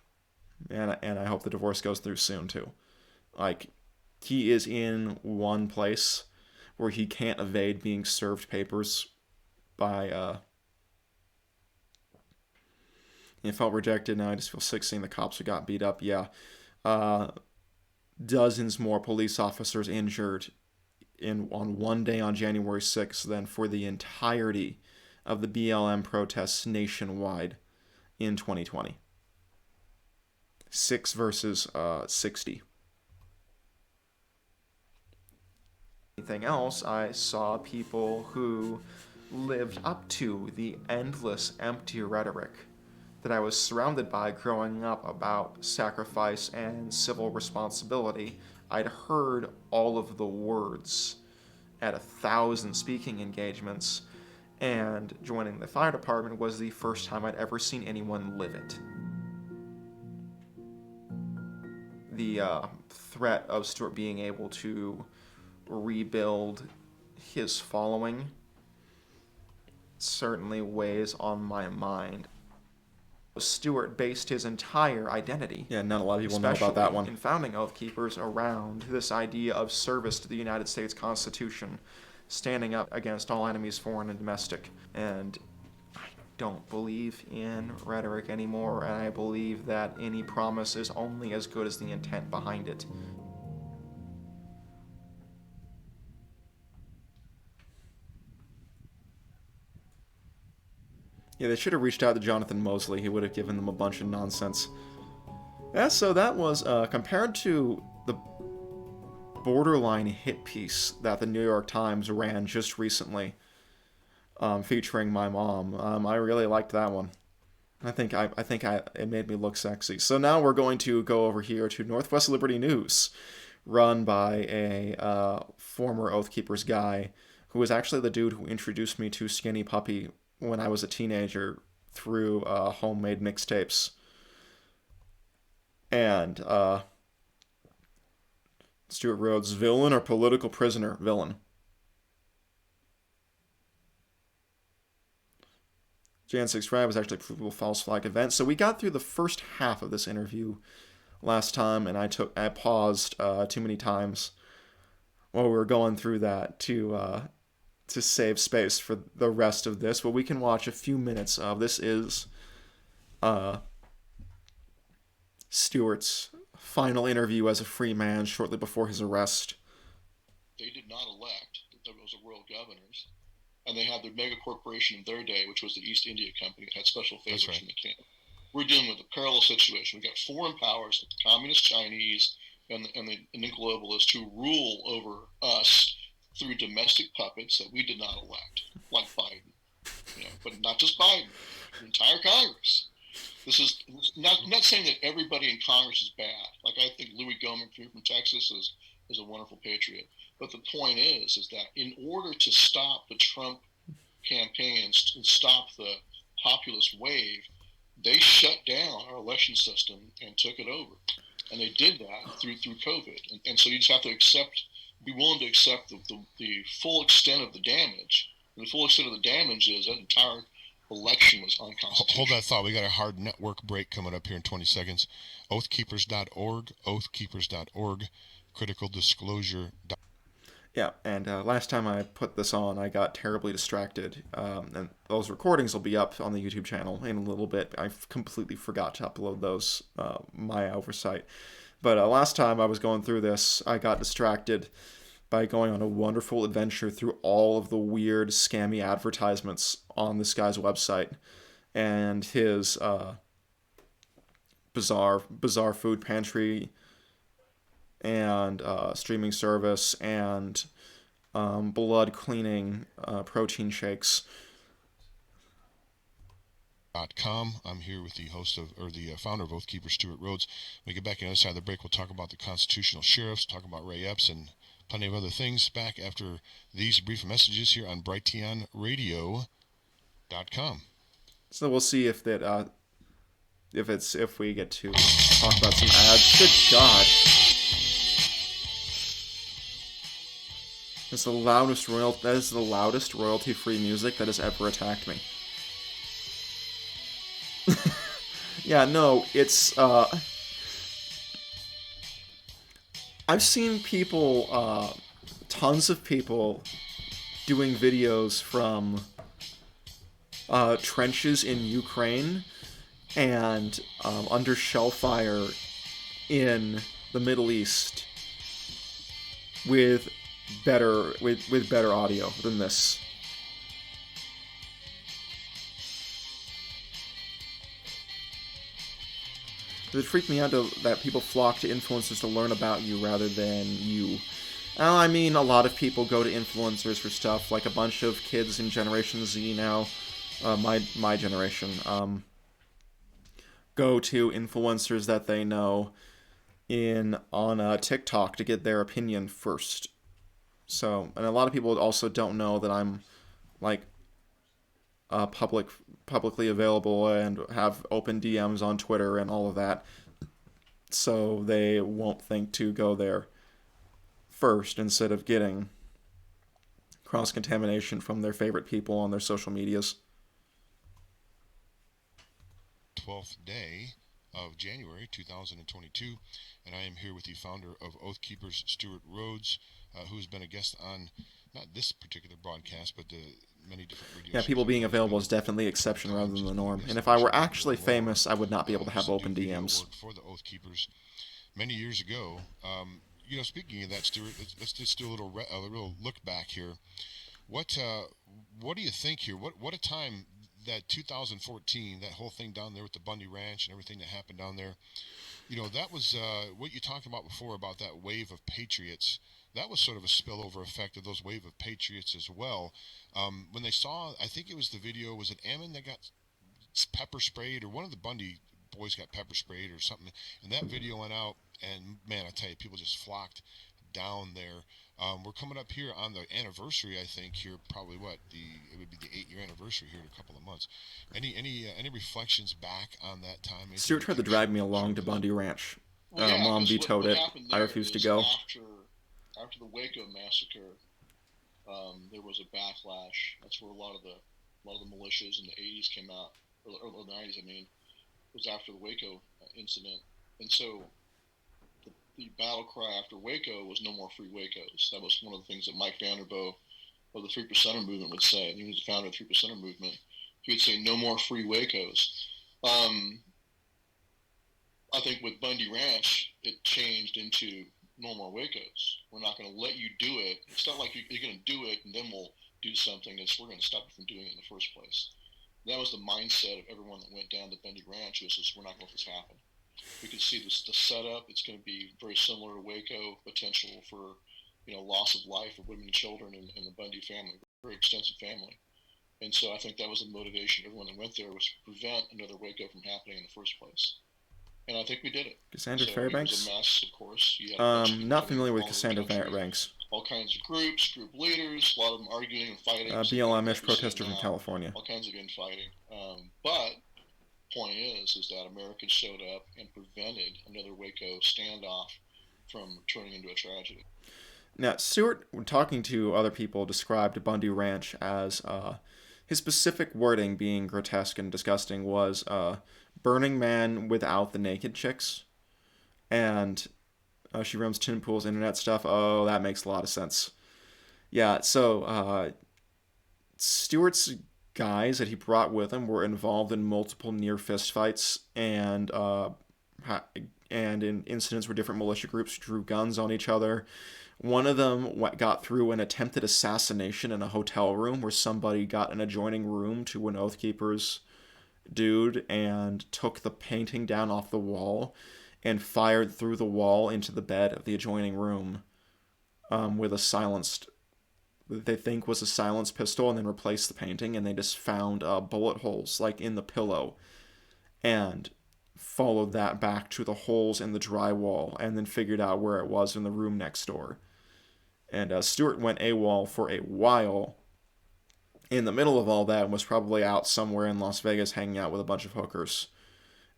and I hope the divorce goes through soon, too. Like, he is in one place where he can't evade being served papers by, he felt rejected. Now I just feel sick seeing the cops who got beat up. Yeah. Dozens more police officers injured on one day on January 6th than for the entirety of the BLM protests nationwide in 2020. 6 versus 60. Anything else, I saw people who lived up to the endless empty rhetoric that I was surrounded by growing up about sacrifice and civil responsibility. I'd heard all of the words at 1,000 speaking engagements, and joining the fire department was the first time I'd ever seen anyone live it. The threat of Stewart being able to rebuild his following certainly weighs on my mind. Stewart based his entire identity, not a lot of people know about that one, in founding Oath Keepers around this idea of service to the United States Constitution, standing up against all enemies, foreign and domestic. And I don't believe in rhetoric anymore, and I believe that any promise is only as good as the intent behind it. Yeah, they should have reached out to Jonathan Mosley. He would have given them a bunch of nonsense. Yeah, so that was, compared to the borderline hit piece that the New York Times ran just recently, featuring my mom, I really liked that one. I think it made me look sexy. So now we're going to go over here to Northwest Liberty News, run by a former Oath Keepers guy, who was actually the dude who introduced me to Skinny Puppy when I was a teenager through homemade mixtapes. And Stewart Rhodes, villain or political prisoner? Villain. Jan 6 Riot was actually a provable false flag event. So we got through the first half of this interview last time, and I paused too many times while we were going through that to save space for the rest of this, but we can watch a few minutes of this. Is Stewart's final interview as a free man shortly before his arrest. They did not elect those world governors, and they had their mega corporation of their day, which was the East India Company, that had special favors from the king. We're dealing with a parallel situation. We've got foreign powers, like the communist Chinese and the globalists, who rule over us through domestic puppets that we did not elect, like Biden. But not just Biden, the entire Congress. This is not saying that everybody in Congress is bad. Like, I think Louis Gohmert from Texas is is a wonderful patriot. But the point is that in order to stop the Trump campaign and stop the populist wave, they shut down our election system and took it over. And they did that through COVID. And so you just have to be willing to accept the full extent of the damage. And the full extent of the damage is that entire election was unconstitutional. Hold that thought. We got a hard network break coming up here in 20 seconds. Oathkeepers.org, oathkeepers.org, critical disclosure. Yeah, and last time I put this on, I got terribly distracted. And those recordings will be up on the YouTube channel in a little bit. I completely forgot to upload those, my oversight. But last time I was going through this, I got distracted by going on a wonderful adventure through all of the weird, scammy advertisements on this guy's website and his bizarre food pantry and streaming service and blood cleaning protein shakes. I'm here with the founder of Oath Keepers, Stuart Rhodes. When we get back on the other side of the break, we'll talk about the constitutional sheriffs, talk about Ray Epps, and plenty of other things. Back after these brief messages here on BrighteonRadio.com. So we'll see if we get to talk about some ads. Good God. That is the loudest royalty-free music that has ever attacked me. Yeah, no, it's I've seen people, tons of people doing videos from trenches in Ukraine and under shell fire in the Middle East with better audio than this. It freaked me out that people flock to influencers to learn about you rather than you. Well, I mean, a lot of people go to influencers for stuff, like a bunch of kids in Generation Z now, my generation, go to influencers that they know on TikTok to get their opinion first. So, and a lot of people also don't know that I'm, like, publicly available and have open DMs on Twitter and all of that, so they won't think to go there first instead of getting cross-contamination from their favorite people on their social medias. 12th day of January 2022, and I am here with the founder of Oath Keepers, Stuart Rhodes, who's been a guest on not this particular broadcast, but many different radio Yeah, people being available is definitely the exception rather than the norm. And if I were actually famous, I would not be able to have open DMs. For the Oath Keepers many years ago. Speaking of that, Stuart, let's just do a little look back here. What do you think here? What a time that 2014, that whole thing down there with the Bundy Ranch and everything that happened down there. That was what you talked about before about that wave of patriots. That was sort of a spillover effect of those wave of patriots as well. When they saw, I think it was the video, was it Ammon that got pepper sprayed, or one of the Bundy boys got pepper sprayed or something, and that video went out, and man, I tell you, people just flocked down there. We're coming up here on the anniversary, I think, here probably it would be the 8-year anniversary here in a couple of months. Any reflections back on that time? Stuart tried to drag me along to Bundy Ranch. Mom vetoed it. I refused to go. After the Waco massacre, there was a backlash. That's where a lot of the militias in the 80s came out, or the 90s. I mean, it was after the Waco incident, and so the battle cry after Waco was "No more free Wacos." That was one of the things that Mike Vanderboe of the 3%er movement would say. And he was the founder of the 3%er movement. He would say, "No more free Wacos." I think with Bundy Ranch, it changed into "No more Wacos." We're not going to let you do it. It's not like you're going to do it and then we'll do something. We're going to stop you from doing it in the first place. That was the mindset of everyone that went down to Bundy Ranch. We're not going to let this happen. We could see the setup. It's going to be very similar to Waco, potential for loss of life of women and children in the Bundy family, very extensive family. And so I think that was the motivation of everyone that went there, was to prevent another Waco from happening in the first place. And I think we did it. Cassandra So Fairbanks? It was a mess, of course. You had a bunch of people Not coming familiar from with all over the Cassandra country, Fairbanks. all kinds of groups, group leaders, a lot of them arguing and fighting. BLM-ish protester from California. All kinds of infighting. But point is that Americans showed up and prevented another Waco standoff from turning into a tragedy. Now, Stewart, when talking to other people, described Bundy Ranch as his specific wording being grotesque and disgusting was Burning Man without the naked chicks. And she runs Tin Pool's internet stuff. Oh, that makes a lot of sense. Yeah, so Stewart's guys that he brought with him were involved in multiple near fistfights and in incidents where different militia groups drew guns on each other. One of them got through an attempted assassination in a hotel room where somebody got an adjoining room to an Oath Keepers dude and took the painting down off the wall and fired through the wall into the bed of the adjoining room with a silenced, they think was a silenced pistol, and then replaced the painting, and they just found bullet holes like in the pillow and followed that back to the holes in the drywall and then figured out where it was in the room next door. And Stewart went AWOL for a while in the middle of all that and was probably out somewhere in Las Vegas hanging out with a bunch of hookers,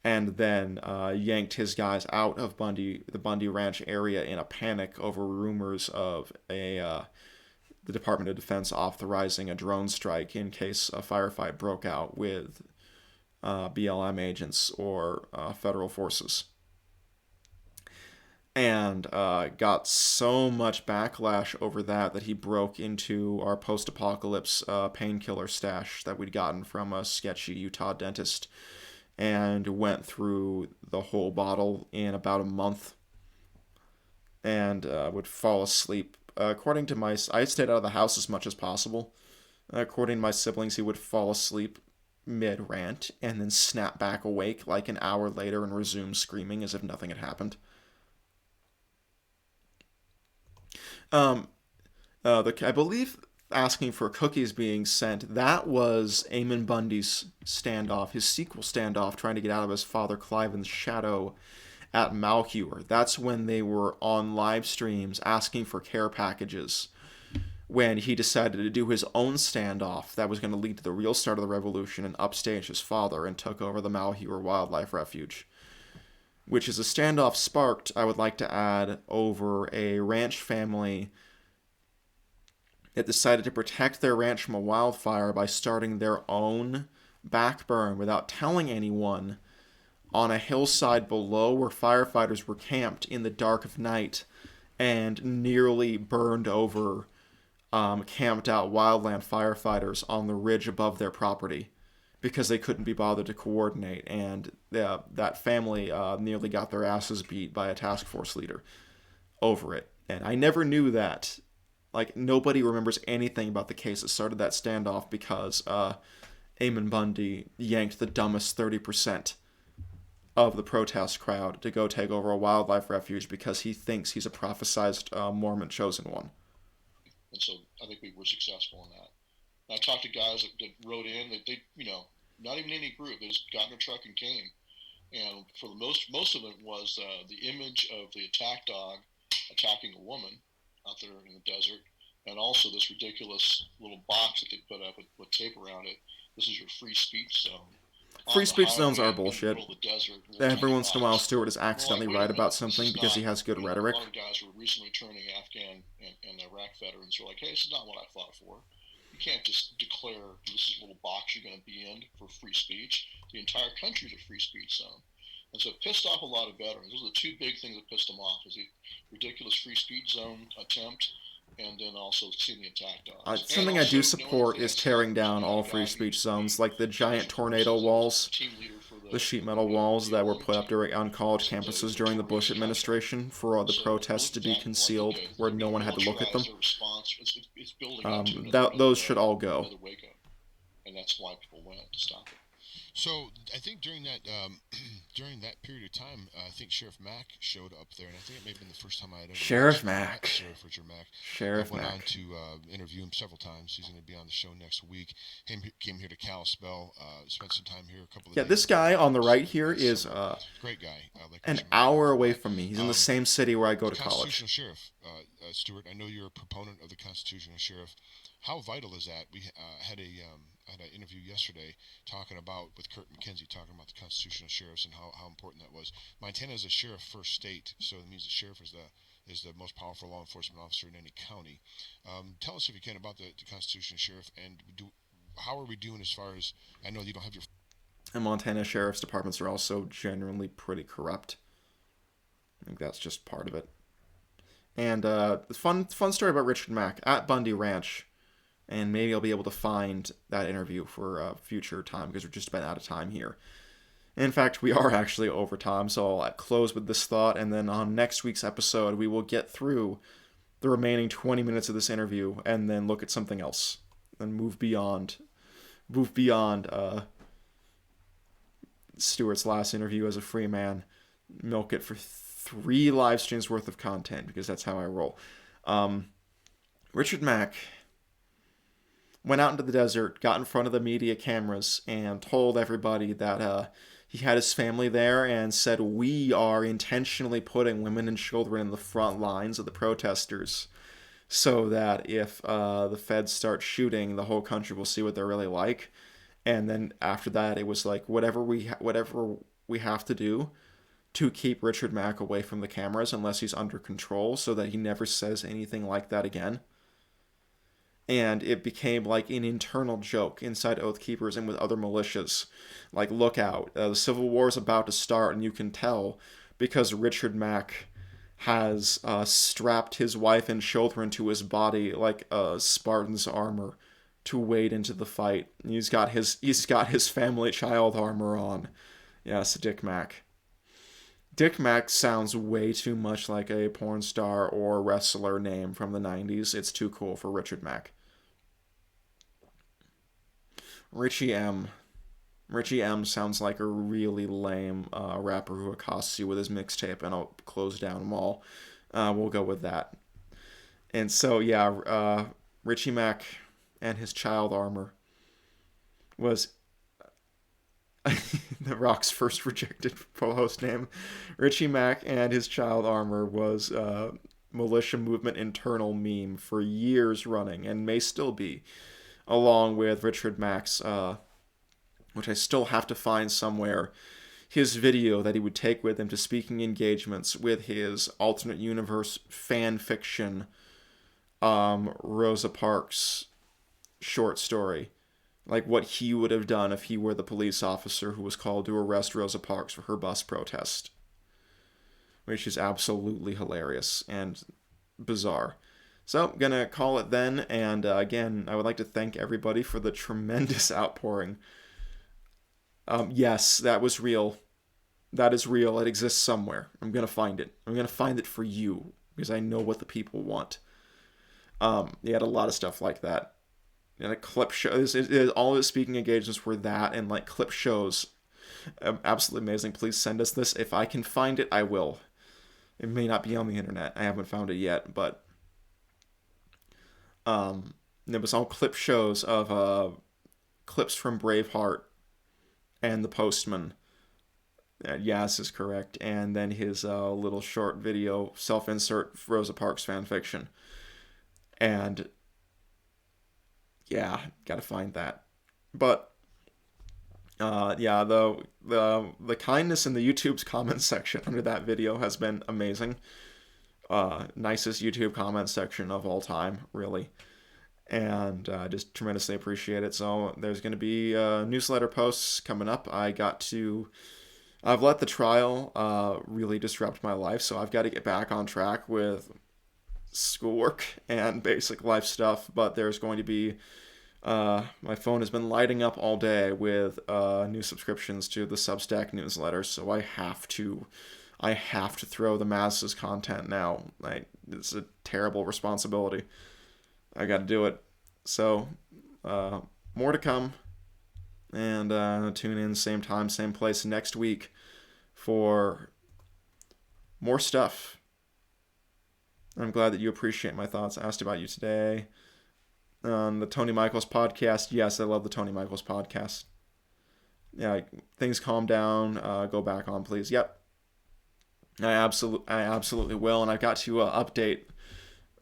and then yanked his guys out of the Bundy Ranch area in a panic over rumors of the Department of Defense authorizing a drone strike in case a firefight broke out with BLM agents or federal forces. And got so much backlash over that he broke into our post-apocalypse painkiller stash that we'd gotten from a sketchy Utah dentist and went through the whole bottle in about a month and would fall asleep. According to I stayed out of the house as much as possible. According to my siblings, he would fall asleep mid-rant and then snap back awake like an hour later and resume screaming as if nothing had happened. I believe asking for cookies being sent, that was Eamon Bundy's standoff, his sequel standoff, trying to get out of his father Cliven's shadow at Malheur. That's when they were on live streams asking for care packages, when he decided to do his own standoff that was going to lead to the real start of the revolution and upstage his father and took over the Malheur Wildlife Refuge. Which is a standoff sparked, I would like to add, over a ranch family that decided to protect their ranch from a wildfire by starting their own backburn without telling anyone on a hillside below where firefighters were camped in the dark of night and nearly burned over camped out wildland firefighters on the ridge above their property because they couldn't be bothered to coordinate, and that family nearly got their asses beat by a task force leader over it. And I never knew that. Like, nobody remembers anything about the case that started that standoff because Eamon Bundy yanked the dumbest 30% of the protest crowd to go take over a wildlife refuge because he thinks he's a prophesized Mormon chosen one. And so I think we were successful in that. I talked to guys that wrote in that they, not even any group, they just got in a truck and came. And for the most of it was the image of the attack dog attacking a woman out there in the desert, and also this ridiculous little box that they put up with tape around it. This is your free speech zone. Free speech zones are bullshit. Every once in a while, Stewart is accidentally right about something because he has good rhetoric. A lot of guys who were recently returning Afghan and Iraq veterans were like, hey, this is not what I fought for. You can't just declare this is a little box you're going to be in for free speech. The entire country is a free speech zone. And so it pissed off a lot of veterans. Those are the two big things that pissed them off, is the ridiculous free speech zone attempt and then also seeing the attack dogs. Something I do support is tearing down all free speech zones, like the giant tornado walls, the sheet metal walls that were put up on college campuses during the Bush administration for all the protests to be concealed where no one had to look at them. Those should all go. And that's why people went to stop it. So I think during that during that period of time, I think Sheriff Mack showed up there, and I think it may have been the first time I had ever Sheriff met Mack. Sheriff Richard Mack. Sheriff I went Mack. on to interview him several times. He's going to be on the show next week. Came here to Kalispell, spent some time here, a couple of days. This guy on the right here is great guy. Like an hour away from me. He's in the same city where I go to college. Constitutional Sheriff, Stuart. I know you're a proponent of the Constitutional Sheriff. How vital is that? We had an interview yesterday talking about with Kurt McKenzie, talking about the constitutional sheriffs and how important that was. Montana is a sheriff first state, so it means the sheriff is the most powerful law enforcement officer in any county. Tell us if you can about the constitutional sheriff, and how are we doing as far as, I know you don't have your... And Montana sheriff's departments are also generally pretty corrupt. I think that's just part of it. And fun story about Richard Mack at Bundy Ranch. And maybe I'll be able to find that interview for a future time, because we're just about out of time here. In fact, we are actually over time, so I'll close with this thought, and then on next week's episode, we will get through the remaining 20 minutes of this interview, and then look at something else, and move beyond Stuart's last interview as a free man, milk it for 3 live streams worth of content, because that's how I roll. Richard Mack went out into the desert, got in front of the media cameras, and told everybody that he had his family there, and said, "We are intentionally putting women and children in the front lines of the protesters, so that if the feds start shooting, the whole country will see what they're really like." And then after that, it was like, whatever we have to do to keep Richard Mack away from the cameras unless he's under control, so that he never says anything like that again. And it became like an internal joke inside Oath Keepers and with other militias. Like, look out, the Civil War is about to start, and you can tell because Richard Mack has strapped his wife and children to his body like a Spartan's armor to wade into the fight. He's got his family child armor on. Yes, Dick Mack. Dick Mack sounds way too much like a porn star or wrestler name from the 90s. It's too cool for Richard Mack. Richie M. Richie M sounds like a really lame rapper who accosts you with his mixtape and a closed down mall. We'll go with that. And so, yeah, Richie Mack and his child armor was The Rock's first rejected host name. Richie Mack and his child armor was militia movement internal meme for years running, and may still be, along with Richard Mack's, which I still have to find somewhere, his video that he would take with him to speaking engagements with his alternate universe fan fiction Rosa Parks short story. Like what he would have done if he were the police officer who was called to arrest Rosa Parks for her bus protest. Which is absolutely hilarious and bizarre. So, I'm going to call it then, and again, I would like to thank everybody for the tremendous outpouring. Yes, that was real. That is real. It exists somewhere. I'm going to find it. I'm going to find it for you, because I know what the people want. He had a lot of stuff like that. And a clip show. All his speaking engagements were that, and like clip shows. Absolutely amazing. Please send us this. If I can find it, I will. It may not be on the internet. I haven't found it yet, but it was all clip shows of clips from Braveheart and The Postman. Yes is correct. And then his little short video, self-insert Rosa Parks fanfiction. And yeah, gotta find that. But yeah, the kindness in the YouTube's comments section under that video has been amazing. Nicest YouTube comment section of all time, really. And just tremendously appreciate it. So there's going to be newsletter posts coming up. I've let the trial really disrupt my life, so I've got to get back on track with schoolwork and basic life stuff. But there's going to be my phone has been lighting up all day with new subscriptions to the Substack newsletter, so I have to throw the masses content now. It's a terrible responsibility. I got to do it. So more to come. And tune in same time, same place next week for more stuff. I'm glad that you appreciate my thoughts. I asked about you today on the Tony Michaels podcast. Yes, I love the Tony Michaels podcast. Yeah, things calm down. Go back on, please. Yep, I absolutely will. And I've got to update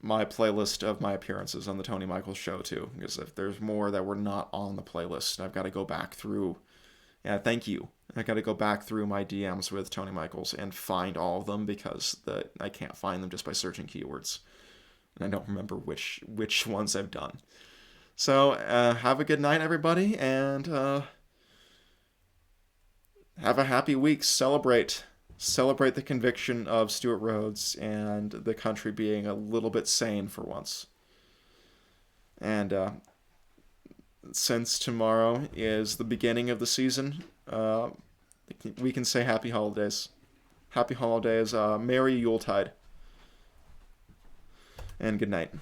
my playlist of my appearances on the Tony Michaels show too, because if there's more that were not on the playlist, I've got to go back through. Yeah, thank you. I got to go back through my DMs with Tony Michaels and find all of them, because I can't find them just by searching keywords, and I don't remember which ones I've done. So have a good night, everybody, and have a happy week. Celebrate the conviction of Stuart Rhodes and the country being a little bit sane for once. And since tomorrow is the beginning of the season, we can say happy holidays. Happy holidays. Merry Yuletide. And good night.